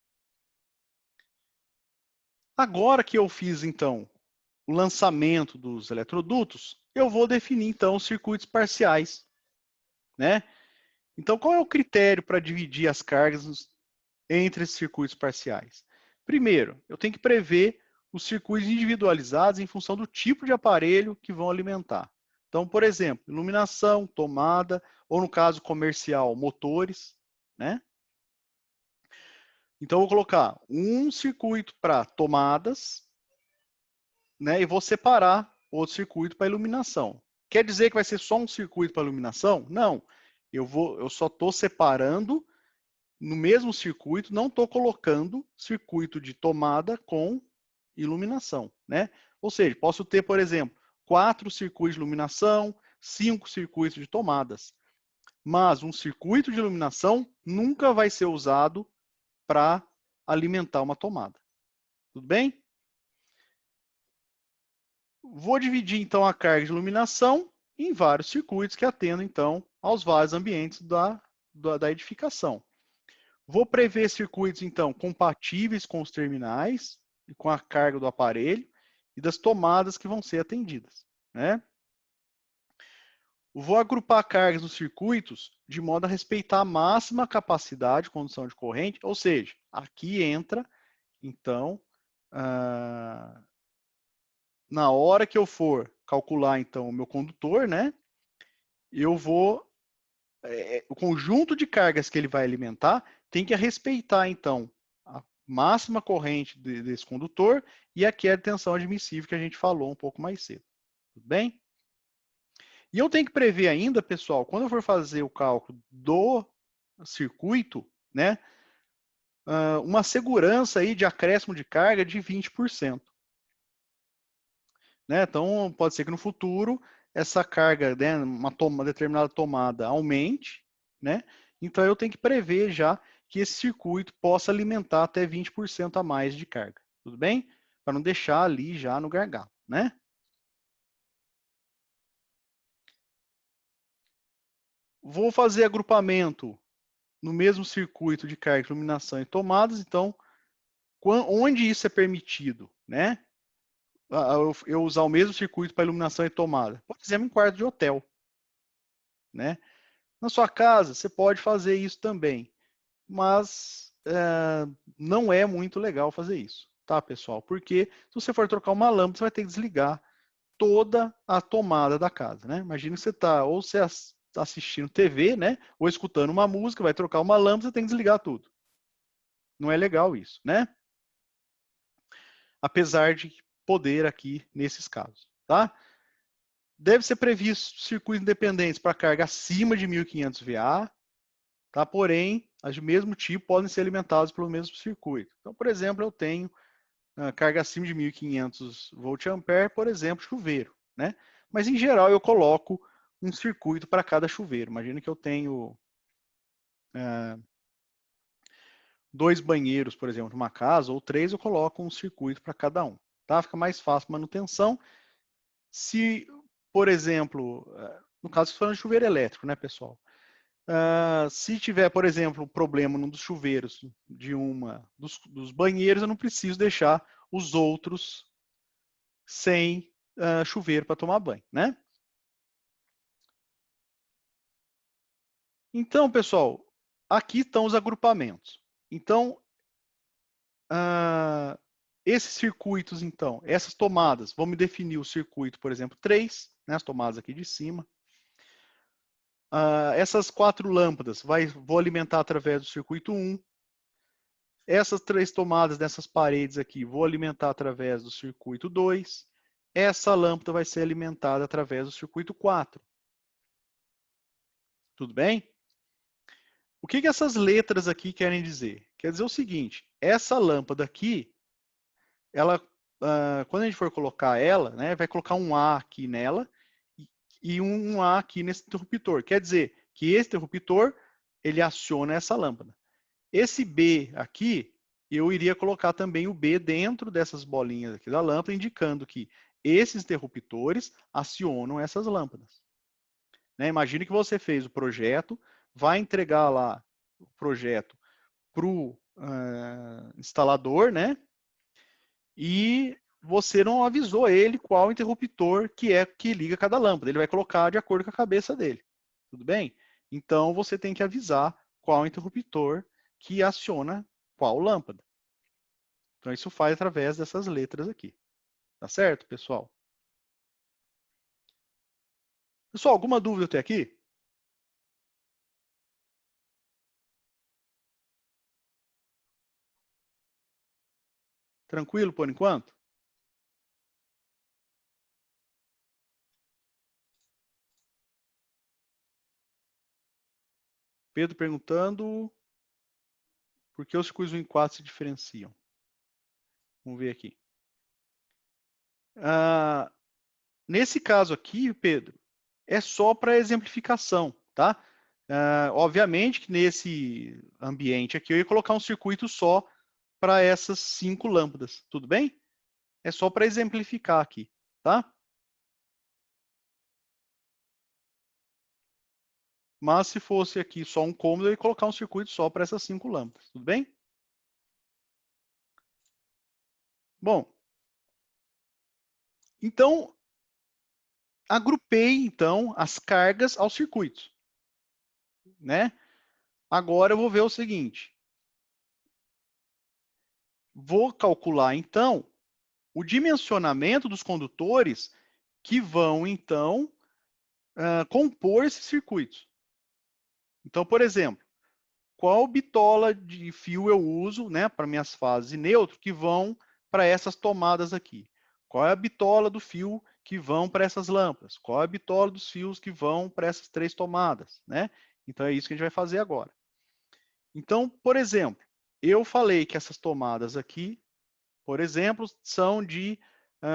Agora que eu fiz, então, o lançamento dos eletrodutos, eu vou definir, então, os circuitos parciais, né? Então, qual é o critério para dividir as cargas entre esses circuitos parciais? Primeiro, eu tenho que prever os circuitos individualizados em função do tipo de aparelho que vão alimentar. Então, por exemplo, iluminação, tomada, ou no caso comercial, motores, né? Então, eu vou colocar um circuito para tomadas, né? E vou separar outro circuito para iluminação. Quer dizer que vai ser só um circuito para iluminação? Não. Eu só estou separando no mesmo circuito, não estou colocando circuito de tomada com iluminação, né? Ou seja, posso ter, por exemplo, 4 circuitos de iluminação, 5 circuitos de tomadas. Mas um circuito de iluminação nunca vai ser usado para alimentar uma tomada. Tudo bem? Vou dividir, então, a carga de iluminação em vários circuitos que atendem, então, aos vários ambientes da edificação. Vou prever circuitos, então, compatíveis com os terminais e com a carga do aparelho e das tomadas que vão ser atendidas, né? Vou agrupar cargas nos circuitos de modo a respeitar a máxima capacidade de condução de corrente, ou seja, aqui entra, então, na hora que eu for calcular, então, o meu condutor, né? Eu vou... o conjunto de cargas que ele vai alimentar tem que respeitar, então, a máxima corrente desse condutor e aqui é a tensão admissível que a gente falou um pouco mais cedo. Tudo bem? E eu tenho que prever ainda, pessoal, quando eu for fazer o cálculo do circuito, né? Uma segurança aí de acréscimo de carga de 20%. Né? Então, pode ser que no futuro essa carga, né, uma determinada tomada aumente, né? Então, eu tenho que prever já que esse circuito possa alimentar até 20% a mais de carga. Tudo bem? Para não deixar ali já no gargalo, né? Vou fazer agrupamento no mesmo circuito de carga, iluminação e tomadas. Então, onde isso é permitido, né? Eu usar o mesmo circuito para iluminação e tomada. Por exemplo, em quarto de hotel, né? Na sua casa, você pode fazer isso também, mas não é muito legal fazer isso, tá, pessoal? Porque se você for trocar uma lâmpada, você vai ter que desligar toda a tomada da casa, né? Imagina que você está ou você assistindo TV, né? Ou escutando uma música, vai trocar uma lâmpada, você tem que desligar tudo. Não é legal isso, né? Apesar de poder aqui nesses casos, tá? Deve ser previsto circuitos independentes para carga acima de 1.500 VA, tá? Porém, as de mesmo tipo podem ser alimentadas pelo mesmo circuito. Então, por exemplo, eu tenho carga acima de 1.500 volt-ampere, por exemplo, chuveiro, né? Mas, em geral, eu coloco um circuito para cada chuveiro. Imagina que eu tenho 2 banheiros, por exemplo, numa casa, ou 3, eu coloco um circuito para cada um, tá? Fica mais fácil a manutenção. Se, por exemplo, no caso, se for um chuveiro elétrico, né, pessoal? Se tiver, por exemplo, um problema num dos chuveiros de dos banheiros, eu não preciso deixar os outros sem chuveiro para tomar banho, né? Então, pessoal, aqui estão os agrupamentos. Então, esses circuitos, então, essas tomadas, vamos definir o circuito, por exemplo, 3, né, as tomadas aqui de cima. Essas 4 lâmpadas, vou alimentar através do circuito 1. Essas 3 tomadas dessas paredes aqui, vou alimentar através do circuito 2. Essa lâmpada vai ser alimentada através do circuito 4. Tudo bem? O que essas letras aqui querem dizer? Quer dizer o seguinte, essa lâmpada aqui, ela, quando a gente for colocar ela, né, vai colocar um A aqui nela e um A aqui nesse interruptor. Quer dizer que esse interruptor, ele aciona essa lâmpada. Esse B aqui, eu iria colocar também o B dentro dessas bolinhas aqui da lâmpada, indicando que esses interruptores acionam essas lâmpadas. Né? Imagine que você fez o projeto, vai entregar lá o projeto para o instalador, né? E você não avisou ele qual interruptor que é que liga cada lâmpada. Ele vai colocar de acordo com a cabeça dele. Tudo bem? Então, você tem que avisar qual interruptor que aciona qual lâmpada. Então, isso faz através dessas letras aqui. Tá certo, pessoal? Pessoal, alguma dúvida até aqui? Tranquilo por enquanto? Pedro perguntando por que os circuitos 1 e 4 se diferenciam. Vamos ver aqui. Nesse caso aqui, Pedro, é só para exemplificação, tá? Obviamente que nesse ambiente aqui eu ia colocar um circuito só para essas 5 lâmpadas, tudo bem? É só para exemplificar aqui, tá? Mas se fosse aqui só um cômodo, eu ia colocar um circuito só para essas 5 lâmpadas, tudo bem? Bom, então, agrupei então as cargas aos circuitos, né? Agora eu vou ver o seguinte. Vou calcular então o dimensionamento dos condutores que vão então compor esses circuitos. Então, por exemplo, qual bitola de fio eu uso, né, para minhas fases e neutro que vão para essas tomadas aqui? Qual é a bitola do fio que vão para essas lâmpadas? Qual é a bitola dos fios que vão para essas 3 tomadas, né? Então é isso que a gente vai fazer agora. Então, por exemplo, eu falei que essas tomadas aqui, por exemplo, são de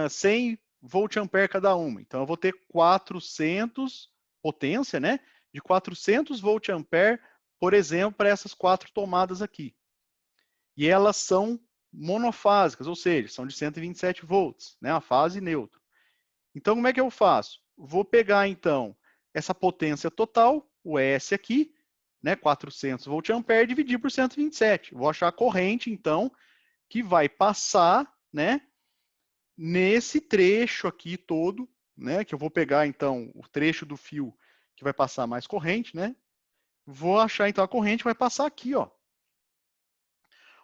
100 volt-ampere cada uma. Então, eu vou ter 400 potência, né? De 400 volt-ampere, por exemplo, para essas 4 tomadas aqui. E elas são monofásicas, ou seja, são de 127 volts, né? A fase neutra. Então, como é que eu faço? Vou pegar, então, essa potência total, o S aqui, né? 400 volt-ampere, dividir por 127. Vou achar a corrente, então, que vai passar, né? Nesse trecho aqui todo, né? Que eu vou pegar, então, o trecho do fio que vai passar mais corrente, né? Vou achar, então, a corrente que vai passar aqui, ó.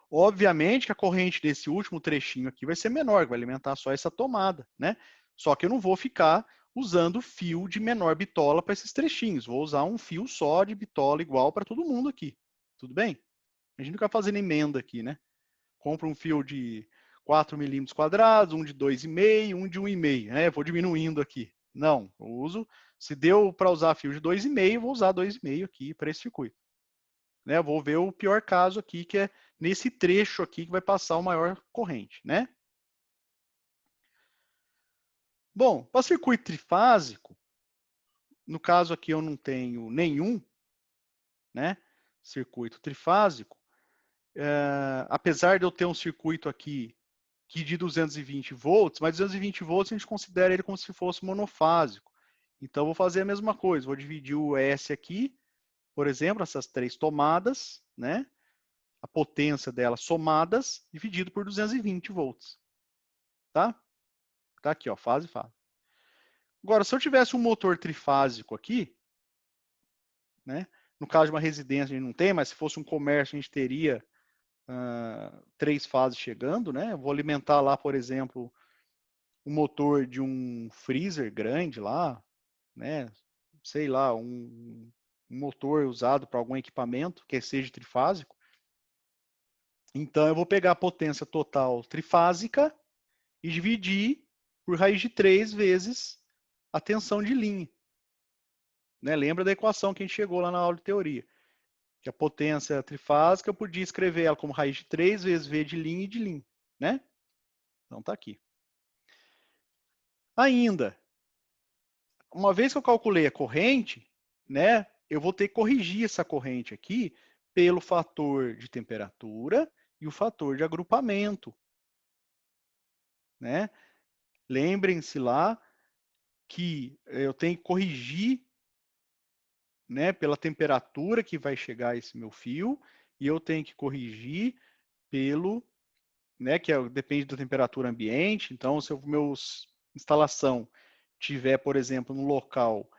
Obviamente que a corrente desse último trechinho aqui vai ser menor, que vai alimentar só essa tomada, né? Só que eu não vou ficar usando fio de menor bitola para esses trechinhos. Vou usar um fio só de bitola igual para todo mundo aqui. Tudo bem? A gente não fica fazendo emenda aqui, né? Compra um fio de 4 milímetros quadrados, um de 2,5, um de 1,5. Né? Vou diminuindo aqui. Não, eu uso. Se deu para usar fio de 2,5, vou usar 2,5 aqui para esse circuito. Né? Vou ver o pior caso aqui, que é nesse trecho aqui que vai passar o maior corrente, né? Bom, para circuito trifásico, no caso aqui eu não tenho nenhum, né? Circuito trifásico. Apesar de eu ter um circuito aqui que de 220 volts, mas 220 volts a gente considera ele como se fosse monofásico. Então, vou fazer a mesma coisa. Vou dividir o S aqui, por exemplo, essas 3 tomadas, né? A potência delas somadas, dividido por 220 volts. Tá? Tá aqui, ó, fase. Agora, se eu tivesse um motor trifásico aqui, né? No caso de uma residência a gente não tem, mas se fosse um comércio a gente teria 3 fases chegando, né? Eu vou alimentar lá, por exemplo, o motor de um freezer grande lá, né? Sei lá, um motor usado para algum equipamento que seja trifásico. Então, eu vou pegar a potência total trifásica e dividir por raiz de 3 vezes a tensão de linha. Né? Lembra da equação que a gente chegou lá na aula de teoria? Que a potência trifásica eu podia escrever ela como raiz de 3 vezes V de linha e de linha. Né? Então, tá aqui. Ainda, uma vez que eu calculei a corrente, né, eu vou ter que corrigir essa corrente aqui pelo fator de temperatura e o fator de agrupamento. Né? Lembrem-se lá que eu tenho que corrigir, né, pela temperatura que vai chegar esse meu fio e eu tenho que corrigir pelo, né, que depende da temperatura ambiente. Então, se a minha instalação tiver, por exemplo, no local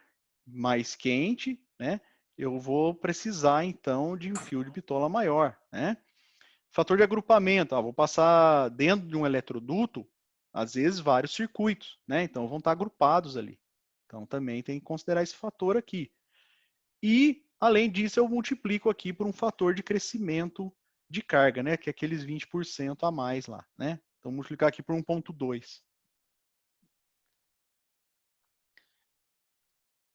mais quente, né, eu vou precisar, então, de um fio de bitola maior, né? Fator de agrupamento, vou passar dentro de um eletroduto, às vezes, vários circuitos, né? Então, vão estar agrupados ali. Então, também tem que considerar esse fator aqui. E, além disso, eu multiplico aqui por um fator de crescimento de carga, né? Que é aqueles 20% a mais lá, né? Então, multiplicar aqui por 1,2.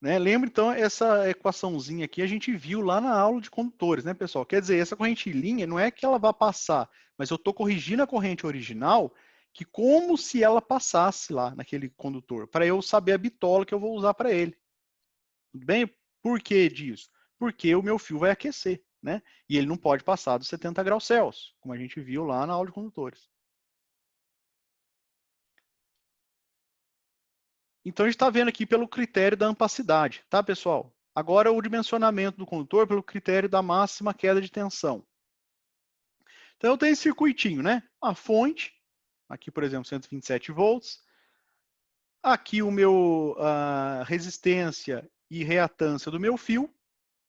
Né? Lembra, então, essa equaçãozinha aqui a gente viu lá na aula de condutores, né, pessoal? Quer dizer, essa corrente linha não é que ela vá passar, mas eu estou corrigindo a corrente original, que como se ela passasse lá naquele condutor, para eu saber a bitola que eu vou usar para ele. Tudo bem? Por que disso? Porque o meu fio vai aquecer, né? E ele não pode passar dos 70 graus Celsius, como a gente viu lá na aula de condutores. Então, a gente está vendo aqui pelo critério da ampacidade, tá, pessoal? Agora, o dimensionamento do condutor pelo critério da máxima queda de tensão. Então, eu tenho esse circuitinho, né? A fonte, aqui, por exemplo, 127 volts. Aqui o meu resistência e reatância do meu fio,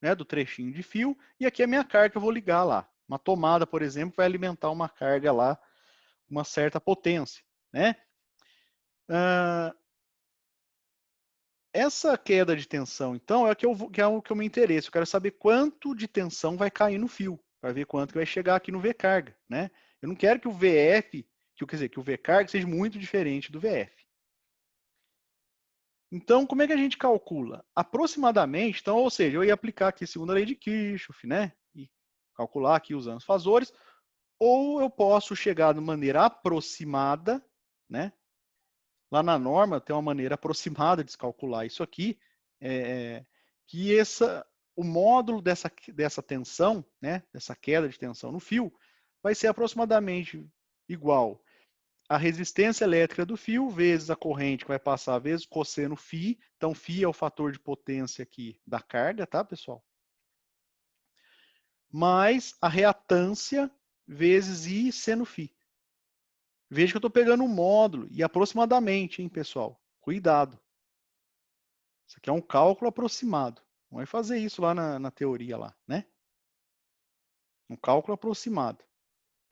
né, do trechinho de fio. E aqui a minha carga que eu vou ligar lá. Uma tomada, por exemplo, vai alimentar uma carga lá, uma certa potência, né? Essa queda de tensão, então, é o que eu me interesso. Eu quero saber quanto de tensão vai cair no fio, para ver quanto que vai chegar aqui no V carga, né? Eu não quero que o VF, quer dizer, que o V carga seja muito diferente do VF. Então, como é que a gente calcula? Aproximadamente, então, ou seja, eu ia aplicar aqui a segunda lei de Kirchhoff, né? E calcular aqui usando os fasores, ou eu posso chegar de maneira aproximada, né? Lá na norma tem uma maneira aproximada de se calcular isso aqui, que o módulo dessa tensão, né, dessa queda de tensão no fio, vai ser aproximadamente igual à resistência elétrica do fio vezes a corrente que vai passar vezes cosseno φ. Então, φ é o fator de potência aqui da carga, tá, pessoal? Mais a reatância vezes I seno φ. Veja que eu estou pegando um módulo e aproximadamente, hein, pessoal? Cuidado. Isso aqui é um cálculo aproximado. Não vai fazer isso lá na teoria lá, né? Um cálculo aproximado.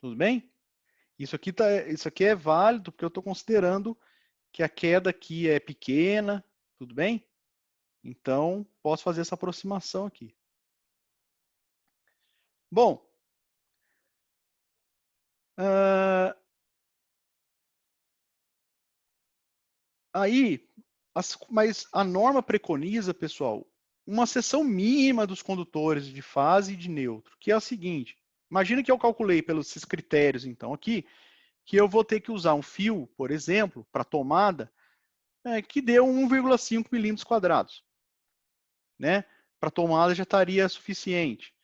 Tudo bem? Isso aqui é válido porque eu estou considerando que a queda aqui é pequena, tudo bem? Então, posso fazer essa aproximação aqui. Bom, aí, mas a norma preconiza, pessoal, uma seção mínima dos condutores de fase e de neutro, que é a seguinte. Imagina que eu calculei pelos esses critérios, então, aqui, que eu vou ter que usar um fio, por exemplo, para tomada, que deu 1,5 milímetros quadrados. Né? Para tomada já estaria suficiente.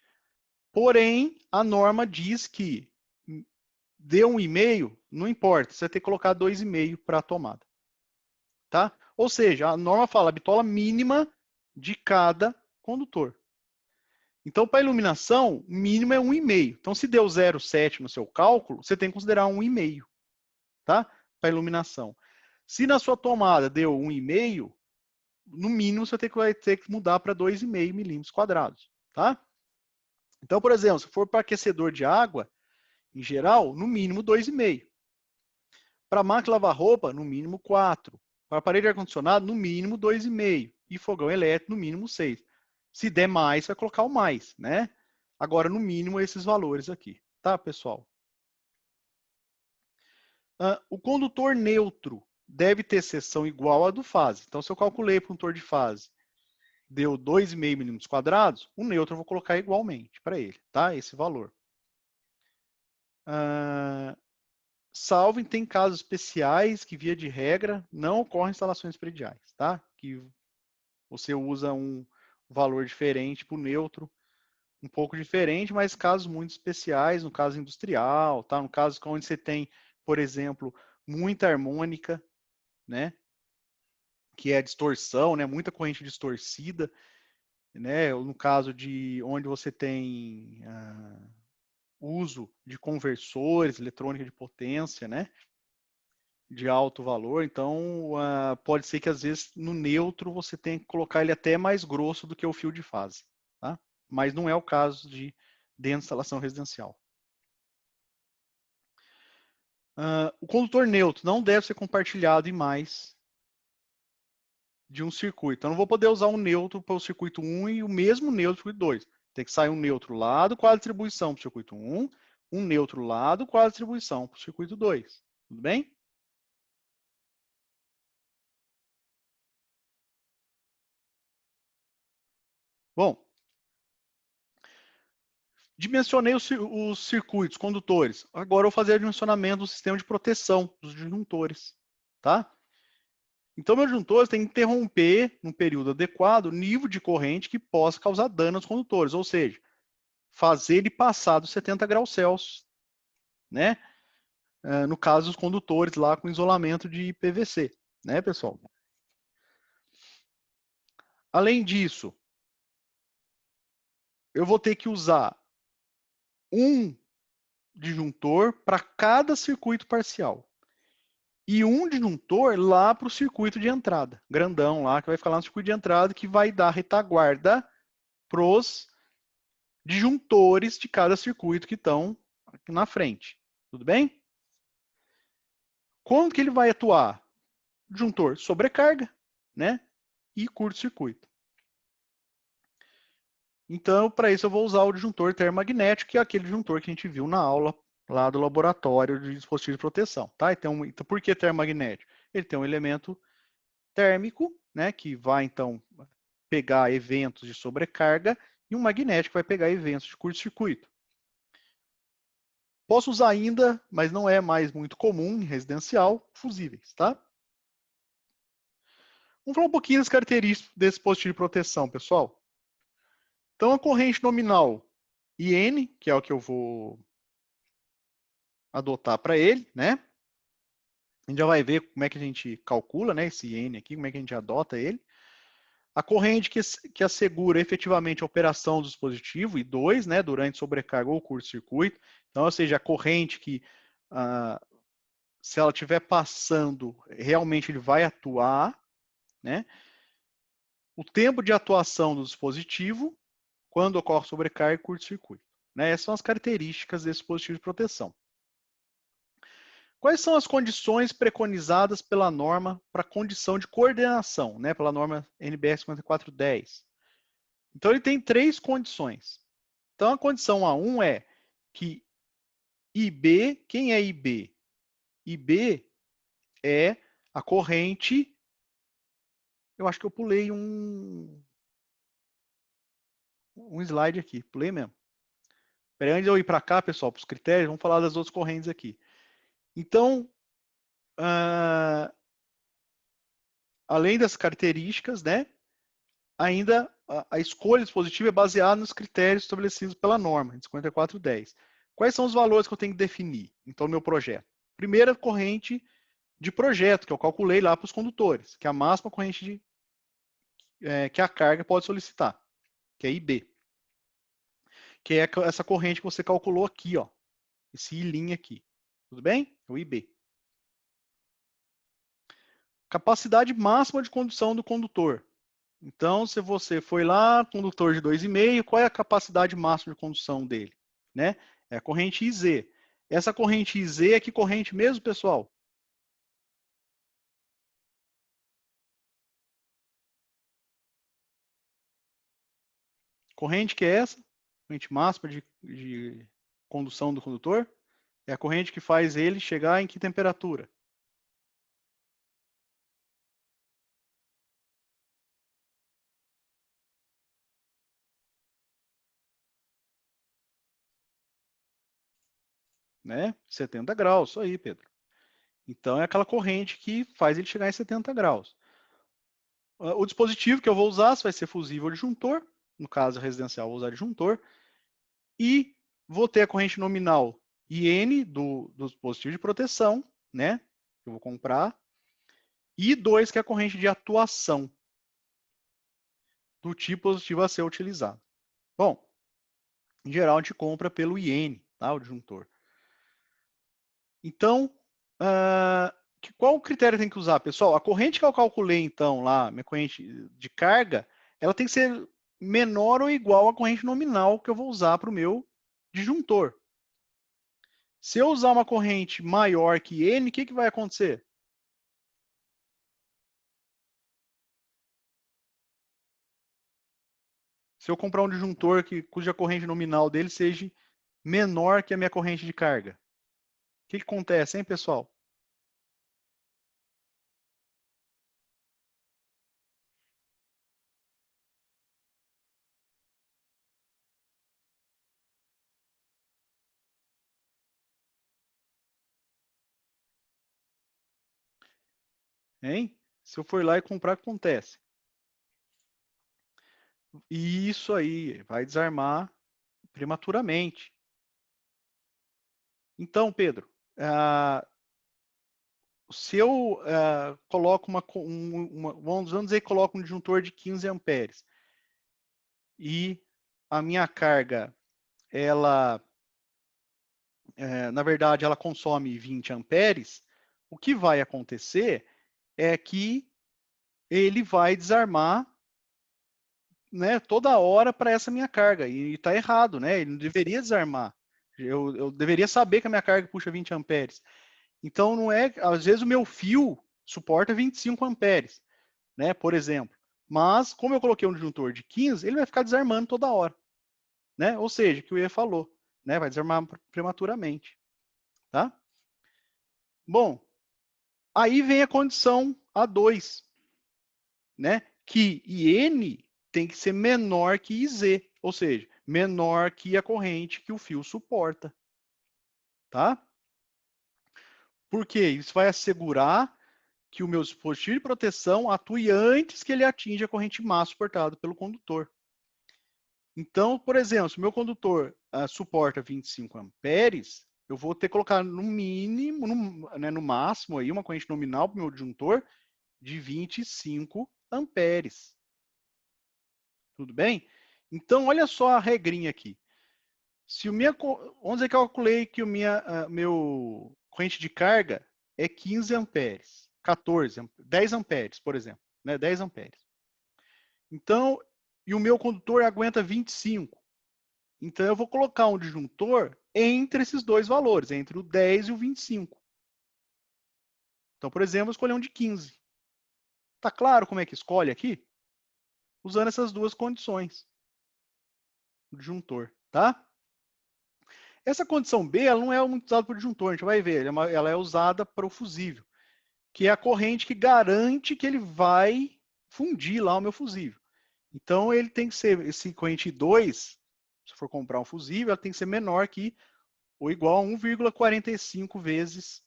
Porém, a norma diz que deu 1,5, não importa, você vai ter que colocar 2,5 para a tomada. Tá? Ou seja, a norma fala a bitola mínima de cada condutor. Então, para iluminação, o mínimo é 1,5. Então, se deu 0,7 no seu cálculo, você tem que considerar 1,5, tá? Para iluminação. Se na sua tomada deu 1,5, no mínimo você vai ter que mudar para 2,5 milímetros quadrados, tá? Então, por exemplo, se for para aquecedor de água, em geral, no mínimo 2,5. Para máquina lavar roupa, no mínimo 4. Para aparelho de ar-condicionado, no mínimo 2,5. E fogão elétrico, no mínimo 6. Se der mais, vai colocar o mais, né? Agora, no mínimo, esses valores aqui, tá, pessoal? O condutor neutro deve ter seção igual à do fase. Então, se eu calculei para um condutor de fase, deu 2,5 milímetros quadrados, o neutro eu vou colocar igualmente para ele, tá? Esse valor. Salvo tem casos especiais que, via de regra, não ocorrem instalações prediais, tá? Que você usa um valor diferente para o neutro, um pouco diferente, mas casos muito especiais, no caso industrial, tá? No caso onde você tem, por exemplo, muita harmônica, né? Que é a distorção, né? Muita corrente distorcida, né? No caso de onde você tem uso de conversores, eletrônica de potência, né? De alto valor, então pode ser que às vezes no neutro você tenha que colocar ele até mais grosso do que o fio de fase, tá? Mas não é o caso de dentro da instalação residencial. O condutor neutro não deve ser compartilhado em mais de um circuito. Eu não vou poder usar um neutro para o circuito 1 e o mesmo neutro para o circuito 2. Tem que sair um neutro lado com a distribuição para o circuito 1, um neutro lado com a distribuição para o circuito 2. Tudo bem? Bom, dimensionei os circuitos condutores. Agora eu vou fazer o dimensionamento do sistema de proteção dos disjuntores. Tá? Então, meus disjuntores têm que interromper, num período adequado, o nível de corrente que possa causar dano aos condutores, ou seja, fazer ele passar dos 70 graus Celsius, né? No caso dos condutores lá com isolamento de PVC, né, pessoal? Além disso, eu vou ter que usar um disjuntor para cada circuito parcial e um disjuntor lá para o circuito de entrada, grandão lá, que vai ficar lá no circuito de entrada, que vai dar retaguarda para os disjuntores de cada circuito que estão aqui na frente. Tudo bem? Quando que ele vai atuar? Disjuntor sobrecarga, né? E curto-circuito. Então, para isso, eu vou usar o disjuntor termomagnético, que é aquele disjuntor que a gente viu na aula lá do laboratório de dispositivos de proteção. Tá? Então, por que termomagnético? Ele tem um elemento térmico, né, que vai, então, pegar eventos de sobrecarga, e um magnético vai pegar eventos de curto-circuito. Posso usar ainda, mas não é mais muito comum em residencial, fusíveis. Tá? Vamos falar um pouquinho das características desse dispositivo de proteção, pessoal. Então, a corrente nominal IN, que é o que eu vou adotar para ele, né? A gente já vai ver como é que a gente calcula, né, esse N aqui, como é que a gente adota ele. A corrente que assegura efetivamente a operação do dispositivo, e 2, né, durante sobrecarga ou curto-circuito. Então, ou seja, a corrente que, se ela estiver passando, realmente ele vai atuar, né? O tempo de atuação do dispositivo, quando ocorre sobrecarga e curto-circuito. Né? Essas são as características desse dispositivo de proteção. Quais são as condições preconizadas pela norma para condição de coordenação, né? Pela norma NBR 5410? Então, ele tem 3 condições. Então, a condição A1 é que IB, quem é IB? IB é a corrente, eu acho que eu pulei um slide aqui, pulei mesmo. Peraí, antes de eu ir para cá, pessoal, para os critérios, vamos falar das outras correntes aqui. Então, além das características, né, ainda a escolha dispositiva é baseada nos critérios estabelecidos pela norma, 5410. Quais são os valores que eu tenho que definir, então, no meu projeto? Primeira corrente de projeto, que eu calculei lá para os condutores, que é a máxima corrente que a carga pode solicitar, que é IB. Que é essa corrente que você calculou aqui, ó, esse I' aqui. Tudo bem? O IB. Capacidade máxima de condução do condutor. Então, se você foi lá, condutor de 2,5, qual é a capacidade máxima de condução dele? Né? É a corrente IZ. Essa corrente IZ é que corrente mesmo, pessoal? Corrente que é essa? Corrente máxima de condução do condutor? É a corrente que faz ele chegar em que temperatura? Né? 70 graus, isso aí, Pedro. Então, é aquela corrente que faz ele chegar em 70 graus. O dispositivo que eu vou usar vai ser fusível disjuntor, no caso residencial, vou usar disjuntor, e vou ter a corrente nominal IN do dispositivo de proteção, né? Que eu vou comprar, e 2, que é a corrente de atuação do tipo positivo a ser utilizado. Bom, em geral, a gente compra pelo IN, tá? O disjuntor. Então, qual o critério tem que usar, pessoal? A corrente que eu calculei, então, lá, minha corrente de carga, ela tem que ser menor ou igual à corrente nominal que eu vou usar para o meu disjuntor. Se eu usar uma corrente maior que N, o que vai acontecer? se eu comprar um disjuntor cuja corrente nominal dele seja menor que a minha corrente de carga? O que acontece, hein, pessoal? Hein? Se eu for lá e comprar, o que acontece? Isso aí, vai desarmar prematuramente. Então, Pedro, se eu coloco vamos dizer que coloco um disjuntor de 15 amperes e a minha carga, ela, na verdade, ela consome 20 amperes, o que vai acontecer é que ele vai desarmar, né, toda hora para essa minha carga, e está errado, né? Ele não deveria desarmar. Eu deveria saber que a minha carga puxa 20 amperes. Então, não é, às vezes o meu fio suporta 25 amperes, né, por exemplo. Mas, como eu coloquei um disjuntor de 15, ele vai ficar desarmando toda hora, né? Ou seja, o que o Iê falou, né? Vai desarmar prematuramente, tá? Bom, aí vem a condição A2, né? Que IN tem que ser menor que IZ, ou seja, menor que a corrente que o fio suporta, tá? Por quê? Isso vai assegurar que o meu dispositivo de proteção atue antes que ele atinja a corrente máxima suportada pelo condutor. Então, por exemplo, se o meu condutor suporta 25 amperes, eu vou ter que colocar no mínimo, no máximo, aí, uma corrente nominal para o meu disjuntor de 25 amperes. Tudo bem? Então, olha só a regrinha aqui. Se o minha, vamos dizer que eu calculei que o meu corrente de carga é 15 amperes, 14, 10 amperes, por exemplo, né? 10 amperes. Então, e o meu condutor aguenta 25. Então, eu vou colocar um disjuntor entre esses dois valores, entre o 10 e o 25. Então, por exemplo, eu vou escolher um de 15. Tá claro como é que escolhe aqui? Usando essas duas condições do disjuntor, tá? Essa condição B, ela não é muito usada para o disjuntor, a gente vai ver. Ela é usada para o fusível, que é a corrente que garante que ele vai fundir lá o meu fusível. Então, ele tem que ser, esse corrente 2, se for comprar um fusível, ela tem que ser menor que ou igual a 1,45 vezes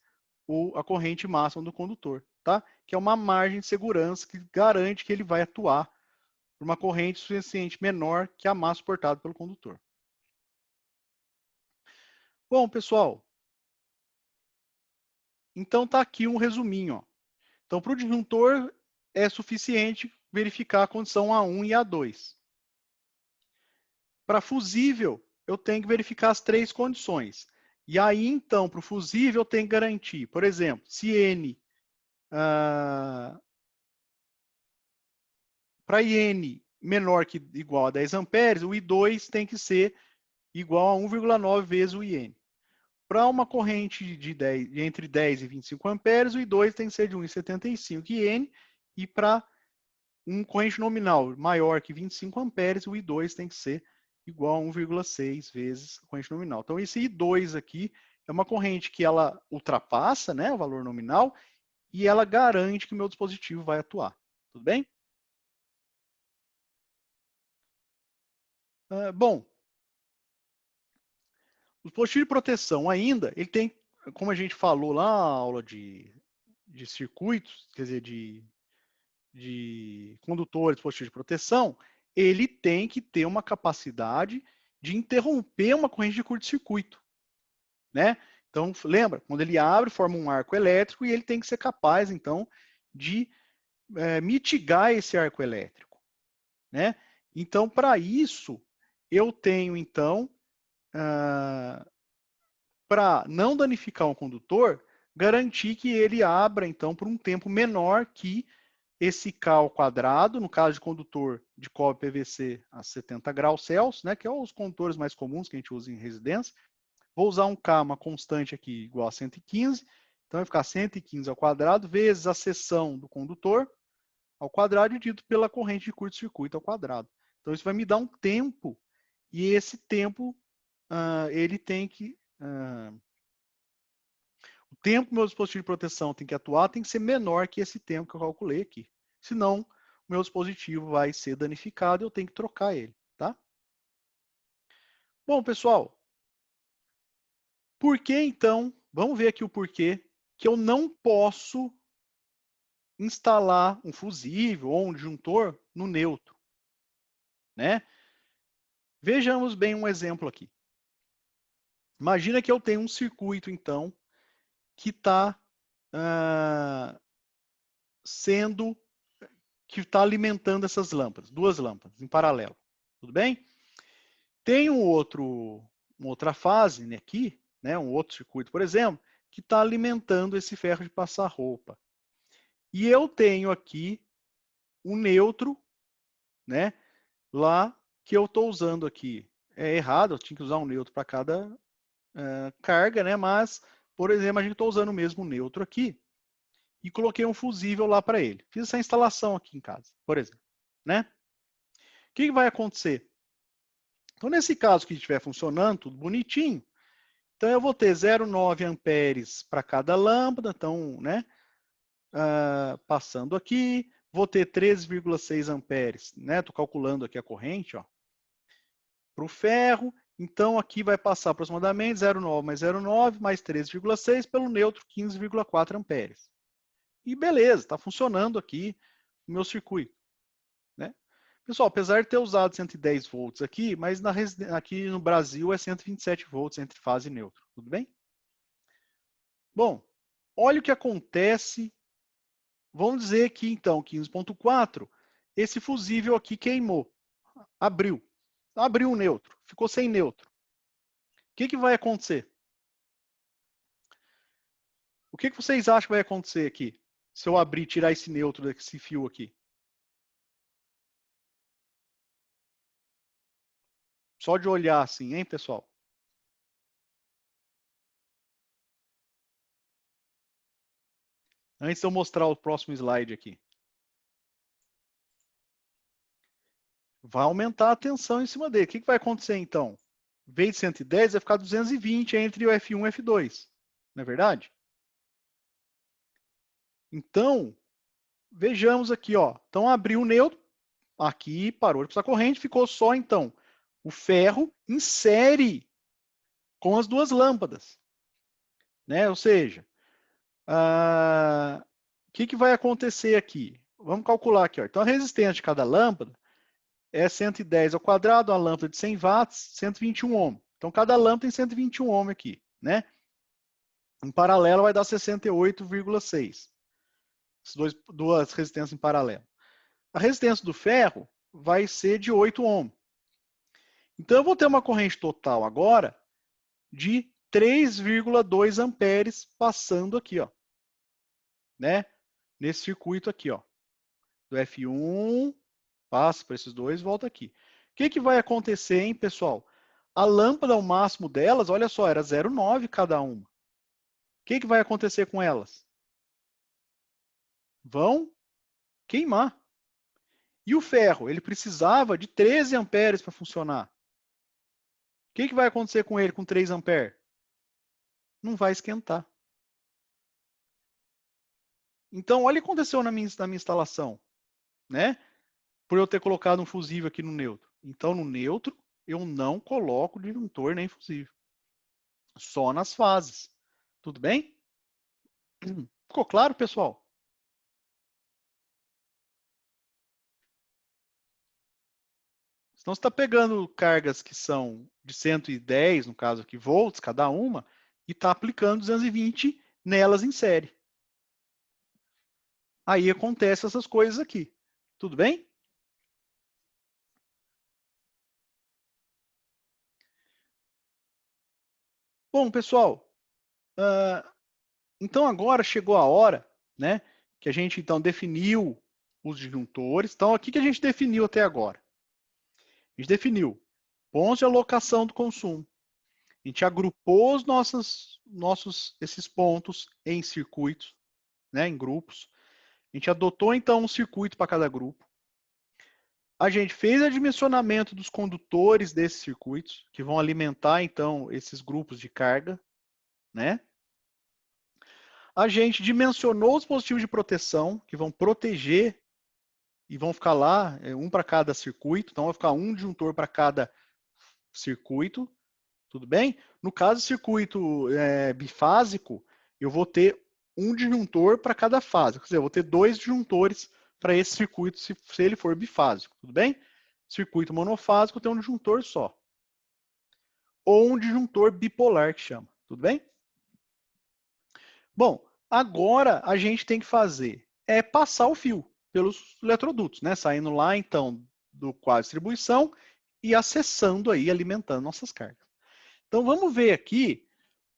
a corrente máxima do condutor, tá? Que é uma margem de segurança que garante que ele vai atuar por uma corrente suficiente menor que a massa suportada pelo condutor. Bom, pessoal, então tá aqui um resuminho. Ó. Então, para o disjuntor, é suficiente verificar a condição A1 e A2. Para fusível, eu tenho que verificar as três condições. E aí, então, para o fusível, eu tenho que garantir, por exemplo, se N para IN menor que igual a 10 amperes, o I2 tem que ser igual a 1,9 vezes o IN. Para uma corrente de entre 10 e 25 amperes, o I2 tem que ser de 1,75 IN, e para uma corrente nominal maior que 25 amperes, o I2 tem que ser igual a 1,6 vezes a corrente nominal. Então, esse I2 aqui é uma corrente que ela ultrapassa, né, o valor nominal, e ela garante que o meu dispositivo vai atuar. Tudo bem? Bom, o dispositivo de proteção ainda, ele tem, como a gente falou lá na aula de circuitos, quer dizer, de condutores, dispositivo de proteção, ele tem que ter uma capacidade de interromper uma corrente de curto-circuito, né? Então, lembra, quando ele abre, forma um arco elétrico e ele tem que ser capaz, então, de mitigar esse arco elétrico, né? Então, para isso, eu tenho, então, para não danificar um condutor, garantir que ele abra, então, por um tempo menor que esse K ao quadrado, no caso de condutor de cobre PVC a 70 graus Celsius, né, que é os condutores mais comuns que a gente usa em residência. Vou usar um K, uma constante aqui, igual a 115, então vai ficar 115 ao quadrado, vezes a seção do condutor ao quadrado, dividido pela corrente de curto-circuito ao quadrado. Então, isso vai me dar um tempo, e esse tempo, ele tem que... o tempo que o meu dispositivo de proteção tem que atuar tem que ser menor que esse tempo que eu calculei aqui. Senão, o meu dispositivo vai ser danificado e eu tenho que trocar ele, tá? Bom, pessoal, por que então, vamos ver aqui o porquê, que eu não posso instalar um fusível ou um disjuntor no neutro, né? Vejamos bem um exemplo aqui. Imagina que eu tenho um circuito, então, que está que está alimentando essas lâmpadas, duas lâmpadas em paralelo, tudo bem? Tem uma outra fase, né, aqui, né, um outro circuito, por exemplo, que está alimentando esse ferro de passar roupa. E eu tenho aqui um neutro, né, lá que eu estou usando aqui. É errado, eu tinha que usar um neutro para cada carga, né, mas, por exemplo, a gente está usando o mesmo neutro aqui e coloquei um fusível lá para ele. Fiz essa instalação aqui em casa, por exemplo, né? O que vai acontecer? Então, nesse caso que estiver funcionando, tudo bonitinho, então eu vou ter 0,9 amperes para cada lâmpada, então, né, passando aqui, vou ter 13,6 amperes, né, estou calculando aqui a corrente, ó, para o ferro, então aqui vai passar aproximadamente 0,9 mais 0,9 mais 13,6 pelo neutro 15,4 amperes. E beleza, está funcionando aqui o meu circuito, né? Pessoal, apesar de ter usado 110 volts aqui, mas aqui no Brasil é 127 volts entre fase e neutro, tudo bem? Bom, olha o que acontece. Vamos dizer que então, 15.4, esse fusível aqui queimou, abriu o neutro, ficou sem neutro. O que vai acontecer? O que vocês acham que vai acontecer aqui? Se eu abrir e tirar esse neutro desse fio aqui? Só de olhar assim, hein, pessoal? Antes de eu mostrar o próximo slide aqui. Vai aumentar a tensão em cima dele. O que vai acontecer então? Em vez de 110, vai ficar 220 entre o F1 e o F2. Não é verdade? Então, vejamos aqui, ó. Então, abriu o neutro, aqui parou de passar corrente, ficou só, então, o ferro em série com as duas lâmpadas. Né? Ou seja, o que vai acontecer aqui? Vamos calcular aqui. Ó. Então, a resistência de cada lâmpada é 110 ao quadrado, uma lâmpada de 100 watts, 121 ohm. Então, cada lâmpada tem 121 ohm aqui, né? Em paralelo vai dar 68,6. Duas resistências em paralelo. A resistência do ferro vai ser de 8 ohm. Então, eu vou ter uma corrente total agora de 3,2 amperes passando aqui, ó, né? Nesse circuito aqui, ó, do F1, passa para esses dois, volta aqui. O que vai acontecer, hein, pessoal? A lâmpada, o máximo delas, olha só, era 0,9 cada uma. O que vai acontecer com elas? Vão queimar. E o ferro, ele precisava de 13 amperes para funcionar. O que vai acontecer com ele com 3 amperes? Não vai esquentar. Então, olha o que aconteceu na minha instalação, né? Por eu ter colocado um fusível aqui no neutro. Então, no neutro, eu não coloco disjuntor nem fusível. Só nas fases. Tudo bem? Ficou claro, pessoal? Então, você está pegando cargas que são de 110, no caso aqui, volts cada uma, e está aplicando 220 nelas em série. Aí acontecem essas coisas aqui. Tudo bem? Bom, pessoal, então agora chegou a hora, né, que a gente então definiu os disjuntores. Então, o que a gente definiu até agora? A gente definiu pontos de alocação do consumo. A gente agrupou esses pontos em circuitos, né, em grupos. A gente adotou então um circuito para cada grupo. A gente fez o dimensionamento dos condutores desses circuitos, que vão alimentar, então, esses grupos de carga, né? A gente dimensionou os dispositivos de proteção, que vão proteger e vão ficar lá, um para cada circuito, então vai ficar um disjuntor para cada circuito, tudo bem? No caso circuito bifásico, eu vou ter um disjuntor para cada fase, quer dizer, eu vou ter 2 disjuntores para esse circuito, se ele for bifásico, tudo bem? Circuito monofásico tem um disjuntor só. Ou um disjuntor bipolar, que chama, tudo bem? Bom, agora a gente tem que fazer passar o fio pelos eletrodutos, né? Saindo lá, então, do quadro de distribuição e acessando aí, alimentando nossas cargas. Então, vamos ver aqui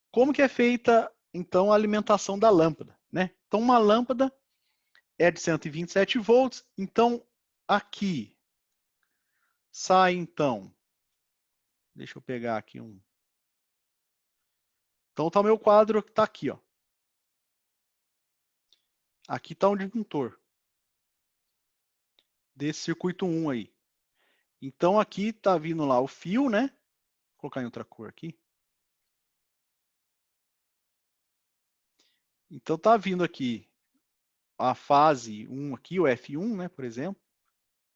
como que é feita, então, a alimentação da lâmpada, né? Então, uma lâmpada é de 127 volts, então, aqui sai, então, deixa eu pegar aqui um. Então, tá o meu quadro, tá aqui, ó. Aqui tá um disjuntor desse circuito 1 aí. Então, aqui tá vindo lá o fio, né? Vou colocar em outra cor aqui. Então, tá vindo aqui a fase 1 aqui, o F1, né, por exemplo.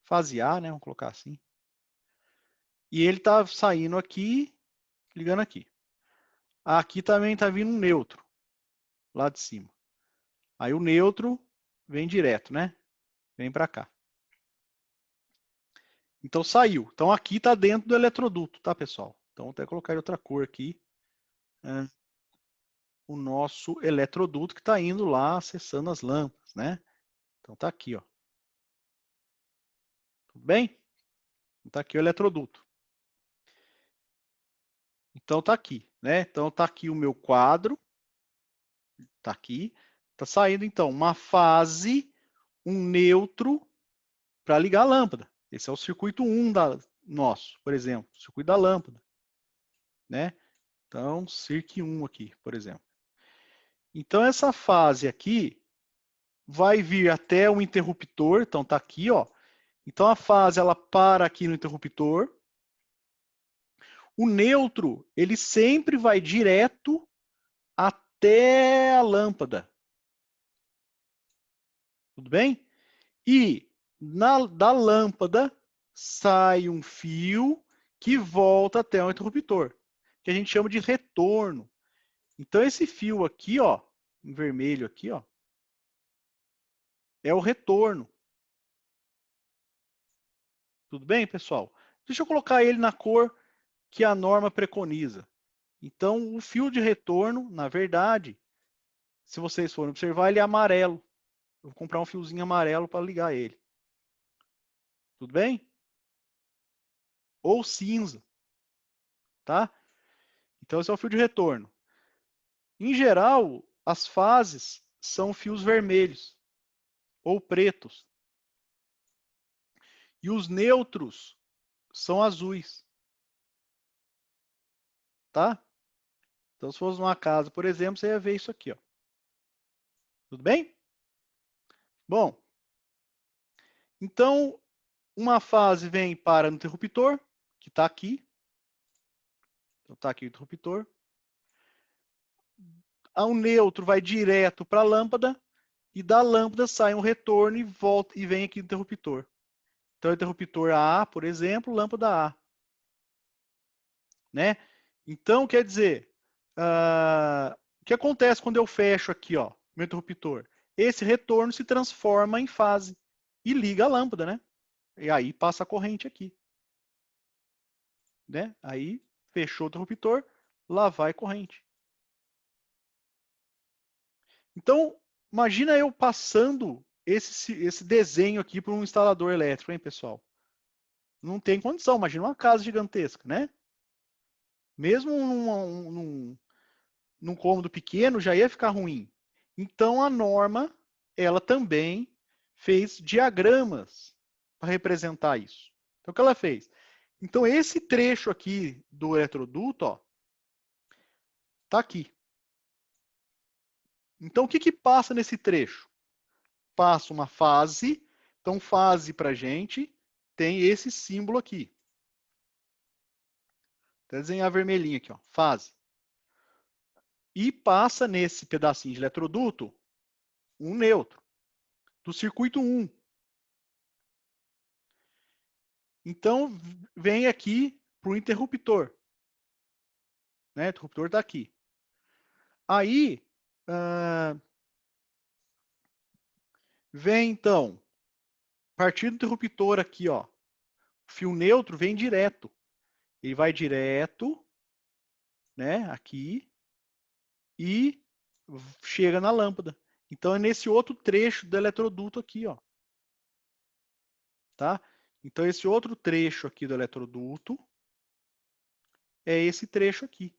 Fase A, né, vamos colocar assim. E ele tá saindo aqui, ligando aqui. Aqui também tá vindo um neutro, lá de cima. Aí o neutro vem direto, né? Vem para cá. Então, saiu. Então, aqui tá dentro do eletroduto, tá, pessoal? Então, vou até colocar em outra cor aqui. O nosso eletroduto que está indo lá acessando as lâmpadas, né? Então tá aqui, ó. Tudo bem? Tá aqui o eletroduto. Então tá aqui, né? Então tá aqui o meu quadro. Tá aqui. Tá saindo então uma fase, um neutro para ligar a lâmpada. Esse é o circuito 1 nosso, por exemplo, o circuito da lâmpada, né? Então, circuit 1 aqui, por exemplo. Então essa fase aqui vai vir até o interruptor, então tá aqui, ó. Então a fase ela para aqui no interruptor. O neutro, ele sempre vai direto até a lâmpada. Tudo bem? E da lâmpada sai um fio que volta até o interruptor, que a gente chama de retorno. Então esse fio aqui, ó, em vermelho aqui, ó, é o retorno. Tudo bem, pessoal? Deixa eu colocar ele na cor que a norma preconiza. Então, o fio de retorno, na verdade, se vocês forem observar, ele é amarelo. Eu vou comprar um fiozinho amarelo para ligar ele. Tudo bem? Ou cinza, tá? Então, esse é o fio de retorno. Em geral, as fases são fios vermelhos ou pretos. E os neutros são azuis, tá? Então, se fosse numa casa, por exemplo, você ia ver isso aqui, ó. Tudo bem? Bom, então, uma fase vem para o interruptor, que está aqui. Então, está aqui o interruptor. O neutro vai direto para a lâmpada e da lâmpada sai um retorno e volta e vem aqui o interruptor. Então, interruptor A, por exemplo, lâmpada A. Né? Então, quer dizer, o que acontece quando eu fecho aqui, ó, meu interruptor? Esse retorno se transforma em fase e liga a lâmpada, né? E aí passa a corrente aqui. Né? Aí fechou o interruptor, lá vai corrente. Então, imagina eu passando esse desenho aqui para um instalador elétrico, hein, pessoal? Não tem condição, imagina uma casa gigantesca, né? Mesmo num cômodo pequeno já ia ficar ruim. Então, a norma, ela também fez diagramas para representar isso. Então, o que ela fez? Então, esse trecho aqui do eletroduto, ó, tá aqui. Então, o que que passa nesse trecho? Passa uma fase, então fase para gente, tem esse símbolo aqui. Vou desenhar vermelhinho aqui, ó, fase. E passa nesse pedacinho de eletroduto um neutro, do circuito 1. Então, vem aqui para o interruptor. Né? O interruptor está aqui. Aí, vem então, a partir do interruptor aqui, ó, o fio neutro vem direto. Ele vai direto, né, aqui, e chega na lâmpada. Então, é nesse outro trecho do eletroduto aqui, ó. Tá? Então, esse outro trecho aqui do eletroduto é esse trecho aqui.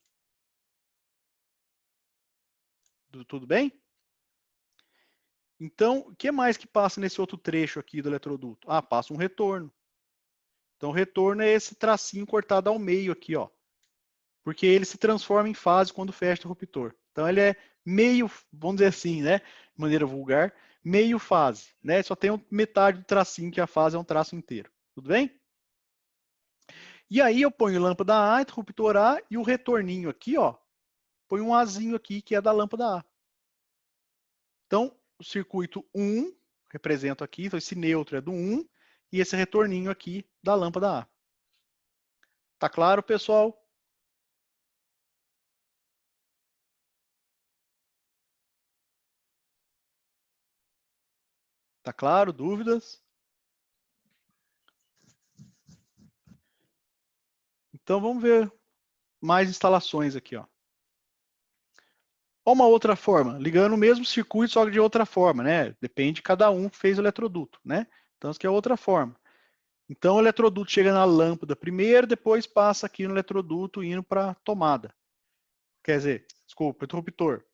Tudo bem? Então, o que mais que passa nesse outro trecho aqui do eletroduto? Ah, passa um retorno. Então, o retorno é esse tracinho cortado ao meio aqui, ó. Porque ele se transforma em fase quando fecha o interruptor. Então, ele é meio, vamos dizer assim, né, de maneira vulgar, meio fase, né? Só tem metade do tracinho, que a fase é um traço inteiro. Tudo bem? E aí eu ponho lâmpada A, interruptor A, e o retorninho aqui, ó, põe um Azinho aqui, que é da lâmpada A. Então, o circuito 1, represento aqui, então esse neutro é do 1, e esse retorninho aqui da lâmpada A. Tá claro, pessoal? Tá claro? Dúvidas? Então, vamos ver mais instalações aqui, ó. Ou uma outra forma, ligando o mesmo circuito, só que de outra forma, né? Depende de cada um que fez o eletroduto, né? Então, isso aqui é outra forma. Então, o eletroduto chega na lâmpada primeiro, depois passa aqui no eletroduto indo para a tomada. Quer dizer, desculpa, interruptor.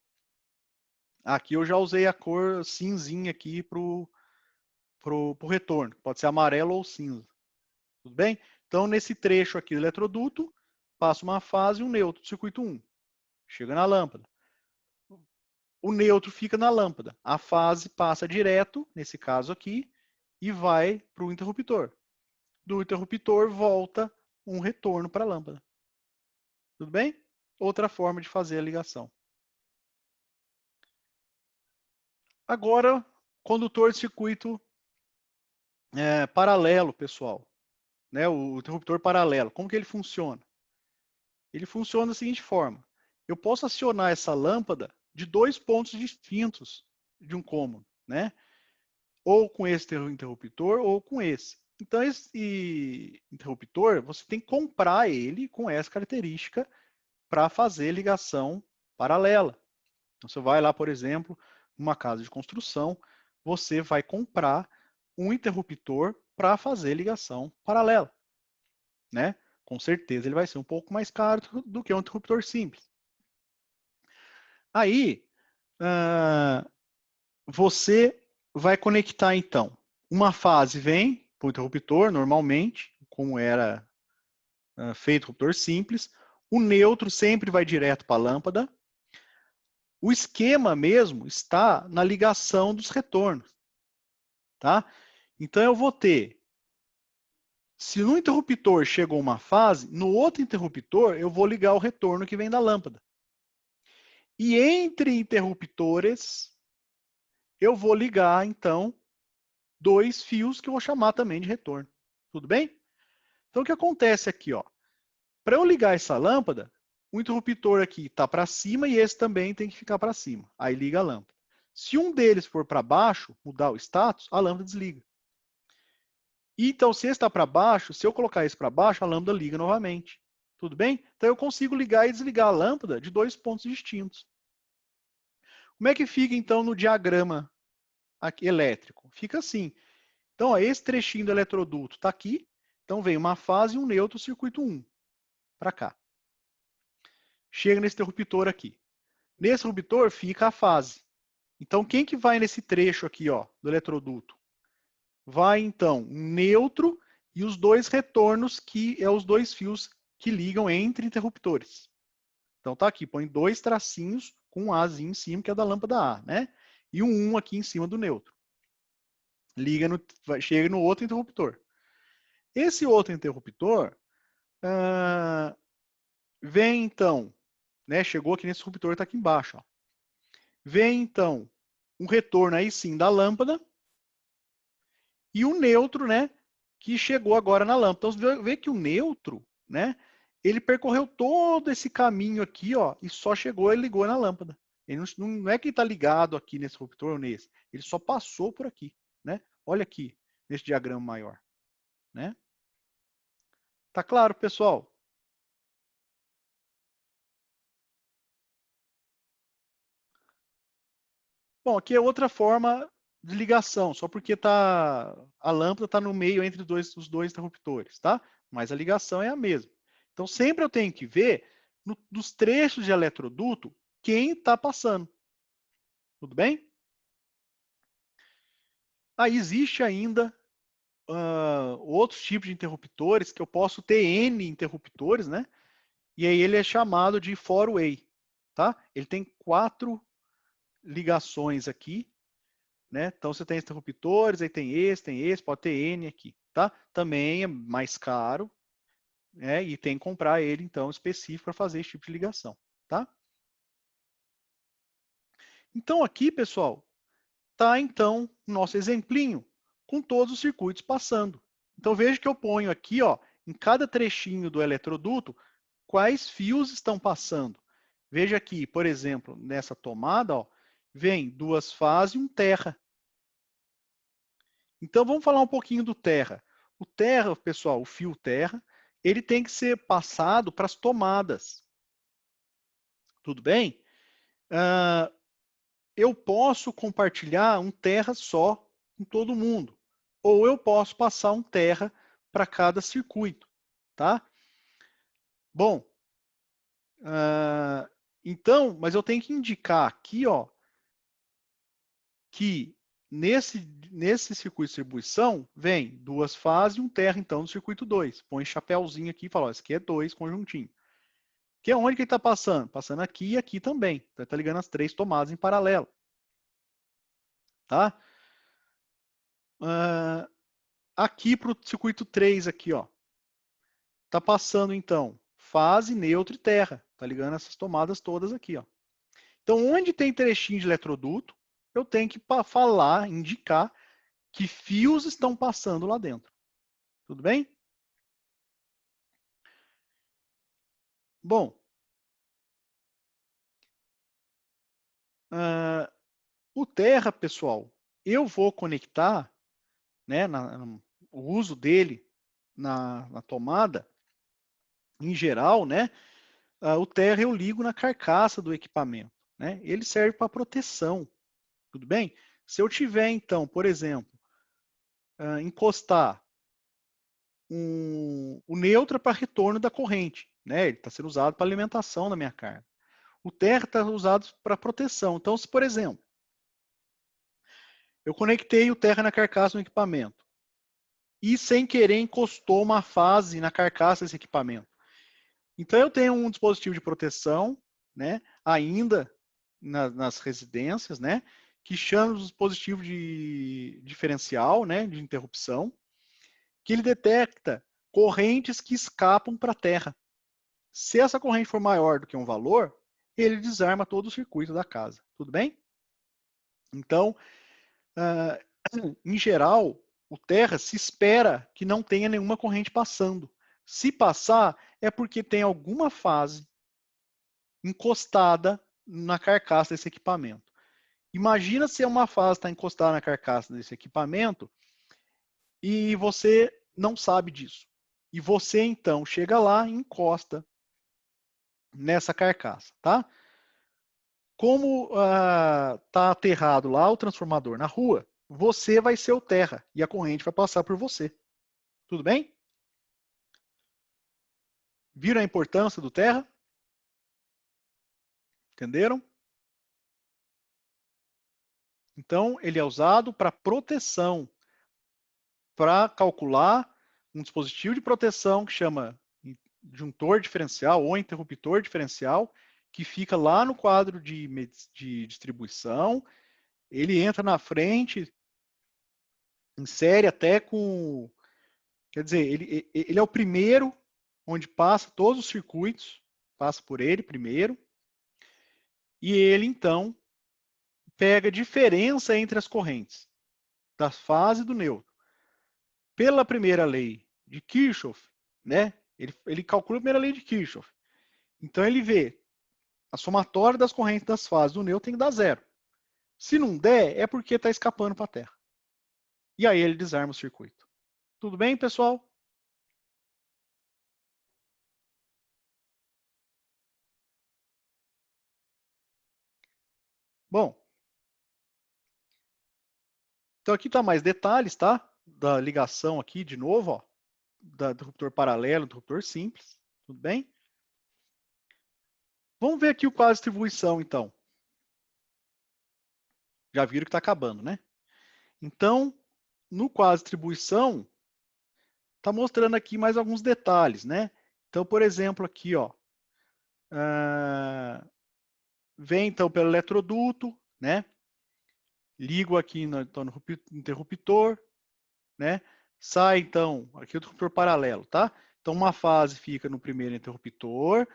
Aqui eu já usei a cor cinzinha aqui para o retorno. Pode ser amarelo ou cinza. Tudo bem? Então, nesse trecho aqui do eletroduto, passa uma fase e um neutro, circuito 1. Chega na lâmpada. O neutro fica na lâmpada. A fase passa direto, nesse caso aqui, e vai para o interruptor. Do interruptor volta um retorno para a lâmpada. Tudo bem? Outra forma de fazer a ligação. Agora, condutor de circuito paralelo, pessoal. Né? O interruptor paralelo. Como que ele funciona? Ele funciona da seguinte forma. Eu posso acionar essa lâmpada de dois pontos distintos de um cômodo, né? Ou com esse interruptor ou com esse. Então, esse interruptor, você tem que comprar ele com essa característica para fazer ligação paralela. Então, você vai lá, por exemplo, numa casa de construção, você vai comprar um interruptor para fazer ligação paralela, né? Com certeza ele vai ser um pouco mais caro do que um interruptor simples. Aí, você vai conectar, então, uma fase vem para o interruptor, normalmente, como era feito o interruptor simples, o neutro sempre vai direto para a lâmpada. O esquema mesmo está na ligação dos retornos. Tá? Então, eu vou ter, se no interruptor chegou uma fase, no outro interruptor eu vou ligar o retorno que vem da lâmpada. E entre interruptores, eu vou ligar, então, dois fios que eu vou chamar também de retorno. Tudo bem? Então, o que acontece aqui? Para eu ligar essa lâmpada, o interruptor aqui está para cima e esse também tem que ficar para cima. Aí liga a lâmpada. Se um deles for para baixo, mudar o status, a lâmpada desliga. E, então, se esse está para baixo, se eu colocar esse para baixo, a lâmpada liga novamente. Tudo bem? Então, eu consigo ligar e desligar a lâmpada de dois pontos distintos. Como é que fica, então, no diagrama aqui, elétrico? Fica assim. Então, ó, esse trechinho do eletroduto está aqui. Então, vem uma fase e um neutro, circuito 1, para cá. Chega nesse interruptor aqui. Nesse interruptor fica a fase. Então, quem que vai nesse trecho aqui, ó, do eletroduto? Vai, então, um neutro e os dois retornos, que é os dois fios que ligam entre interruptores. Então, tá aqui, põe dois tracinhos com um Azinho em cima, que é da lâmpada A, né? E um aqui em cima do neutro. Chega no outro interruptor. Esse outro interruptor vem então, né, chegou aqui nesse interruptor, está aqui embaixo. Ó. Vem então um retorno aí sim da lâmpada e o neutro, né, que chegou agora na lâmpada. Então você vê que o neutro, né, ele percorreu todo esse caminho aqui, ó, e só chegou e ligou na lâmpada. Ele não é que está ligado aqui nesse interruptor ou nesse, ele só passou por aqui, né? Olha aqui nesse diagrama maior, né? Tá claro, pessoal? Bom, aqui é outra forma de ligação, só porque a lâmpada está no meio entre os dois interruptores, tá? Mas a ligação é a mesma. Então, sempre eu tenho que ver nos trechos de eletroduto quem está passando. Tudo bem? Aí existe ainda outros tipos de interruptores que eu posso ter N interruptores, né? E aí ele é chamado de four-way, tá? Ele tem 4 ligações aqui, né? Então você tem interruptores, aí tem esse, pode ter N aqui, tá? Também é mais caro, né? E tem que comprar ele então específico para fazer esse tipo de ligação, tá? Então aqui, pessoal, tá então o nosso exemplinho com todos os circuitos passando. Então veja que eu ponho aqui, ó, em cada trechinho do eletroduto, quais fios estão passando. Veja aqui, por exemplo, nessa tomada, ó, vem 2 fases e um terra. Então vamos falar um pouquinho do terra. O terra, pessoal, o fio terra, ele tem que ser passado para as tomadas. Tudo bem? Eu posso compartilhar um terra só com todo mundo. Ou eu posso passar um terra para cada circuito, tá? Bom, então, mas eu tenho que indicar aqui, ó, que nesse circuito de distribuição vem 2 fases e um terra, então, no circuito 2. Põe chapéuzinho aqui e fala, ó, esse aqui é 2 conjuntinho. Que é onde que ele está passando? Passando aqui e aqui também. Então, ele está ligando as 3 tomadas em paralelo. Tá? Aqui para o circuito 3, aqui, ó. Está passando, então, fase, neutro e terra. Está ligando essas tomadas todas aqui, ó. Então, onde tem trechinho de eletroduto, eu tenho que falar, indicar que fios estão passando lá dentro. Tudo bem? Bom, o terra, pessoal, eu vou conectar, né, o uso dele na tomada, em geral, né, o terra eu ligo na carcaça do equipamento. Né? Ele serve para proteção. Tudo bem? Se eu tiver, então, por exemplo, encostar o neutro para retorno da corrente, né? Ele está sendo usado para alimentação da minha carga. O terra está usado para proteção. Então, se, por exemplo, eu conectei o terra na carcaça do equipamento e, sem querer, encostou uma fase na carcaça desse equipamento. Então, eu tenho um dispositivo de proteção, né? Ainda nas residências, né? Que chama o dispositivo de diferencial, né? De interrupção, que ele detecta correntes que escapam para a terra. Se essa corrente for maior do que um valor, ele desarma todo o circuito da casa. Tudo bem? Então, em geral, o terra se espera que não tenha nenhuma corrente passando. Se passar, é porque tem alguma fase encostada na carcaça desse equipamento. Imagina se uma fase está encostada na carcaça desse equipamento e você não sabe disso. E você, então, chega lá e encosta nessa carcaça, tá? Como está aterrado lá o transformador na rua, você vai ser o terra e a corrente vai passar por você. Tudo bem? Viram a importância do terra? Entenderam? Então, ele é usado para proteção, para calcular um dispositivo de proteção que chama juntor diferencial ou interruptor diferencial, que fica lá no quadro de distribuição. Ele entra na frente, em série até com Quer dizer, ele é o primeiro onde passa todos os circuitos, passa por ele primeiro, e ele, então, pega a diferença entre as correntes, da fase e do neutro. Pela primeira lei de Kirchhoff, né? Ele calcula a primeira lei de Kirchhoff. Então, ele vê a somatória das correntes das fases do neutro tem que dar zero. Se não der, é porque está escapando para a Terra. E aí ele desarma o circuito. Tudo bem, pessoal? Bom, então aqui está mais detalhes, tá? Da ligação aqui, de novo, ó, do interruptor paralelo, do interruptor simples. Tudo bem? Vamos ver aqui o quadro de distribuição, então. Já viram que está acabando, né? Então, no quadro de distribuição, está mostrando aqui mais alguns detalhes, né? Então, por exemplo, aqui, ó, vem então pelo eletroduto, né? Ligo aqui então, no interruptor, né? Sai então, aqui o interruptor paralelo, tá? Então, uma fase fica no primeiro interruptor,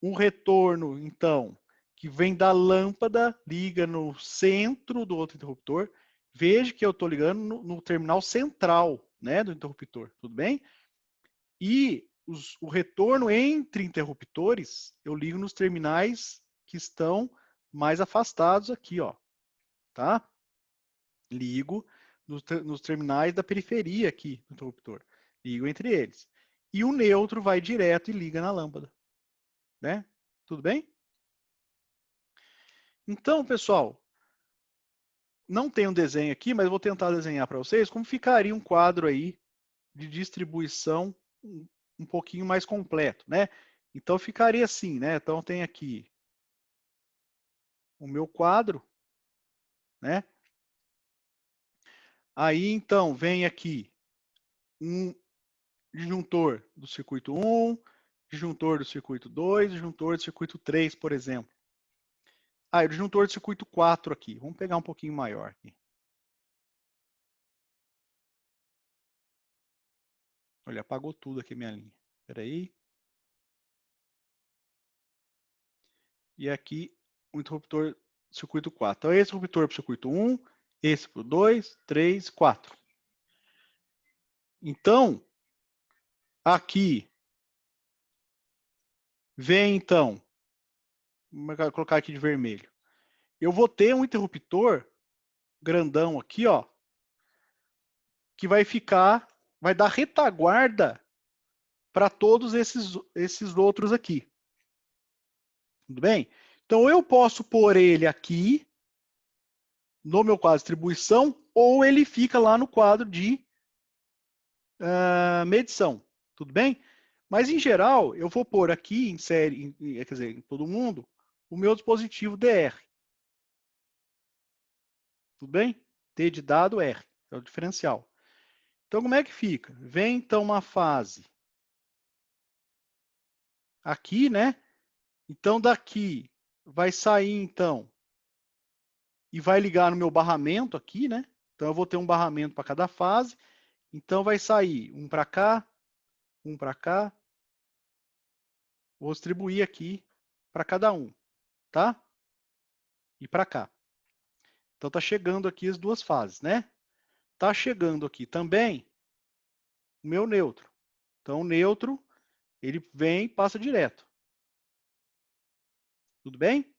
um retorno, então, que vem da lâmpada, liga no centro do outro interruptor. Veja que eu estou ligando no terminal central, né, do interruptor, tudo bem? E o retorno entre interruptores, eu ligo nos terminais que estão mais afastados aqui, ó, tá? Ligo nos terminais da periferia aqui do interruptor. Ligo entre eles. E o neutro vai direto e liga na lâmpada, né? Tudo bem? Então, pessoal, não tem um desenho aqui, mas vou tentar desenhar para vocês como ficaria um quadro aí de distribuição um pouquinho mais completo, né? Então ficaria assim, né? Então tem aqui o meu quadro, né? Aí então vem aqui um disjuntor do circuito 1, disjuntor do circuito 2, disjuntor do circuito 3, por exemplo. Ah, e o disjuntor do circuito 4 aqui. Vamos pegar um pouquinho maior aqui. Olha, apagou tudo aqui minha linha. Espera aí. E aqui o interruptor circuito 4. Então, esse interruptor para o circuito 1, esse para o 2, 3, 4. Então, aqui vem, então, vou colocar aqui de vermelho. Eu vou ter um interruptor grandão aqui, ó, que vai ficar, vai dar retaguarda para todos esses outros aqui. Tudo bem? Então, eu posso pôr ele aqui no meu quadro de distribuição ou ele fica lá no quadro de medição. Tudo bem? Mas, em geral, eu vou pôr aqui em série, quer dizer, em todo mundo, o meu dispositivo DR. Tudo bem? T de dado R, é o diferencial. Então, como é que fica? Vem, então, uma fase aqui, né? Então, daqui vai sair, então, e vai ligar no meu barramento aqui, né? Então, eu vou ter um barramento para cada fase. Então, vai sair um para cá, um para cá. Vou distribuir aqui para cada um, tá? E para cá. Então, tá chegando aqui as duas fases, né? Tá chegando aqui também o meu neutro. Então, o neutro, ele vem e passa direto. Tudo bem?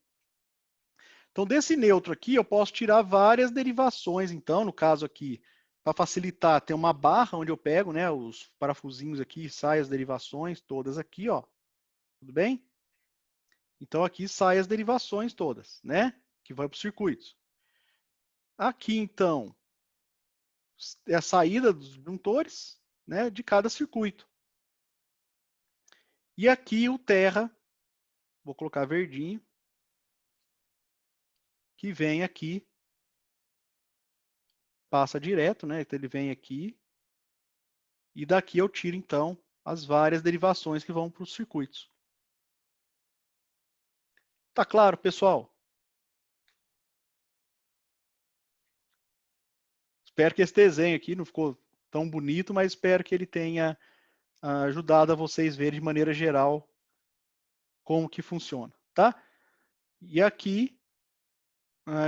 Então, desse neutro aqui, eu posso tirar várias derivações. Então, no caso aqui, para facilitar, tem uma barra onde eu pego, né, os parafusinhos aqui e sai as derivações todas aqui, ó. Tudo bem? Então, aqui sai as derivações todas, né, que vai para os circuitos. Aqui, então, é a saída dos disjuntores, né, de cada circuito. E aqui o terra, vou colocar verdinho, que vem aqui, passa direto, né, então ele vem aqui, e daqui eu tiro, então, as várias derivações que vão para os circuitos. Tá claro, pessoal? Espero que esse desenho aqui não ficou tão bonito, mas espero que ele tenha ajudado a vocês verem de maneira geral como que funciona, tá? E aqui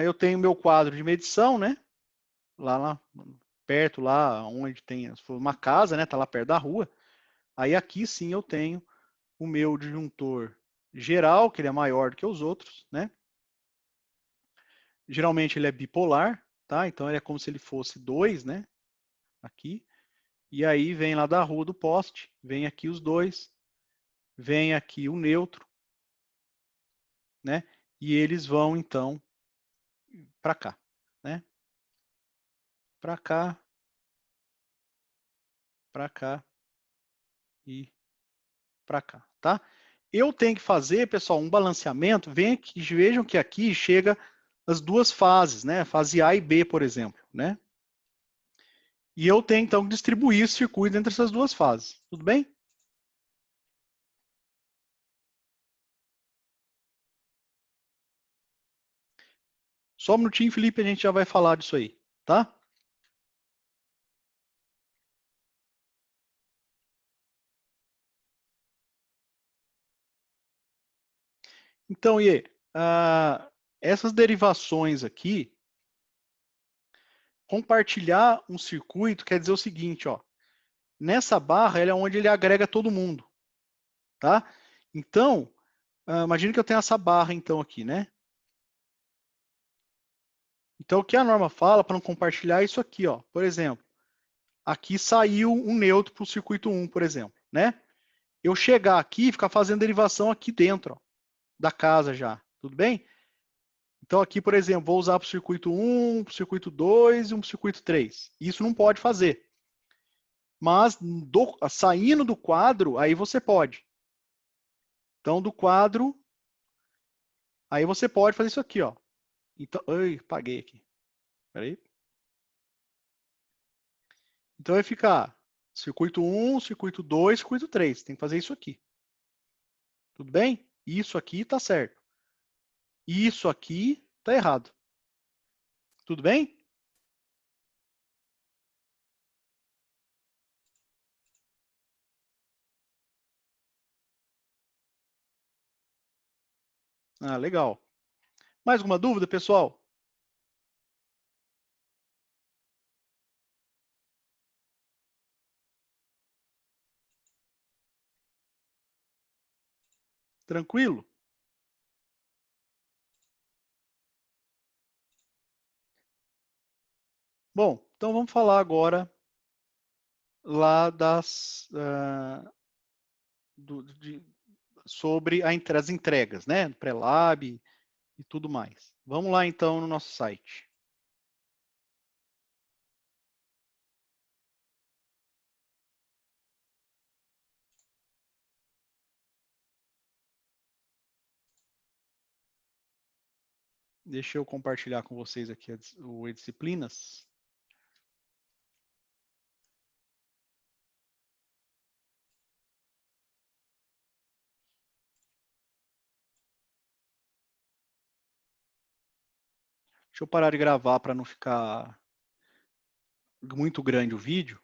eu tenho meu quadro de medição, né? Lá perto, lá onde tem uma casa, né? Tá lá perto da rua. Aí aqui sim eu tenho o meu disjuntor geral, que ele é maior do que os outros, né? Geralmente ele é bipolar, tá? Então ele é como se ele fosse 2, né? Aqui. E aí vem lá da rua do poste, vem aqui os dois, vem aqui o neutro, né? E eles vão então para cá, né? Para cá, para cá e para cá, tá? Eu tenho que fazer, pessoal, um balanceamento. Vejam que aqui chega as duas fases, né? Fase A e B, por exemplo, né? E eu tenho então que distribuir esse circuito entre essas duas fases. Tudo bem? Só um minutinho, Felipe, a gente já vai falar disso aí, tá? Então, Iê, essas derivações aqui, compartilhar um circuito quer dizer o seguinte, ó. Nessa barra, é onde ele agrega todo mundo, tá? Então, imagine que eu tenho essa barra, então, aqui, né? Então, o que a norma fala para não compartilhar é isso aqui, ó. Por exemplo, aqui saiu um neutro para o circuito 1, por exemplo, né? Eu chegar aqui e ficar fazendo derivação aqui dentro, ó, da casa já, tudo bem? Então, aqui, por exemplo, vou usar para o circuito 1, para o circuito 2 e um para o circuito 3. Isso não pode fazer. Mas, saindo do quadro, aí você pode. Então, do quadro, aí você pode fazer isso aqui, ó. Então, ai, paguei aqui. Peraí. Então, vai ficar circuito 1, circuito 2, circuito 3. Tem que fazer isso aqui. Tudo bem? Isso aqui está certo. Isso aqui está errado. Tudo bem? Ah, legal. Mais alguma dúvida, pessoal? Tranquilo? Bom, então vamos falar agora lá sobre as entregas, né? Prelab e tudo mais. Vamos lá então no nosso site. Deixa eu compartilhar com vocês aqui o disciplinas. Deixa eu parar de gravar para não ficar muito grande o vídeo.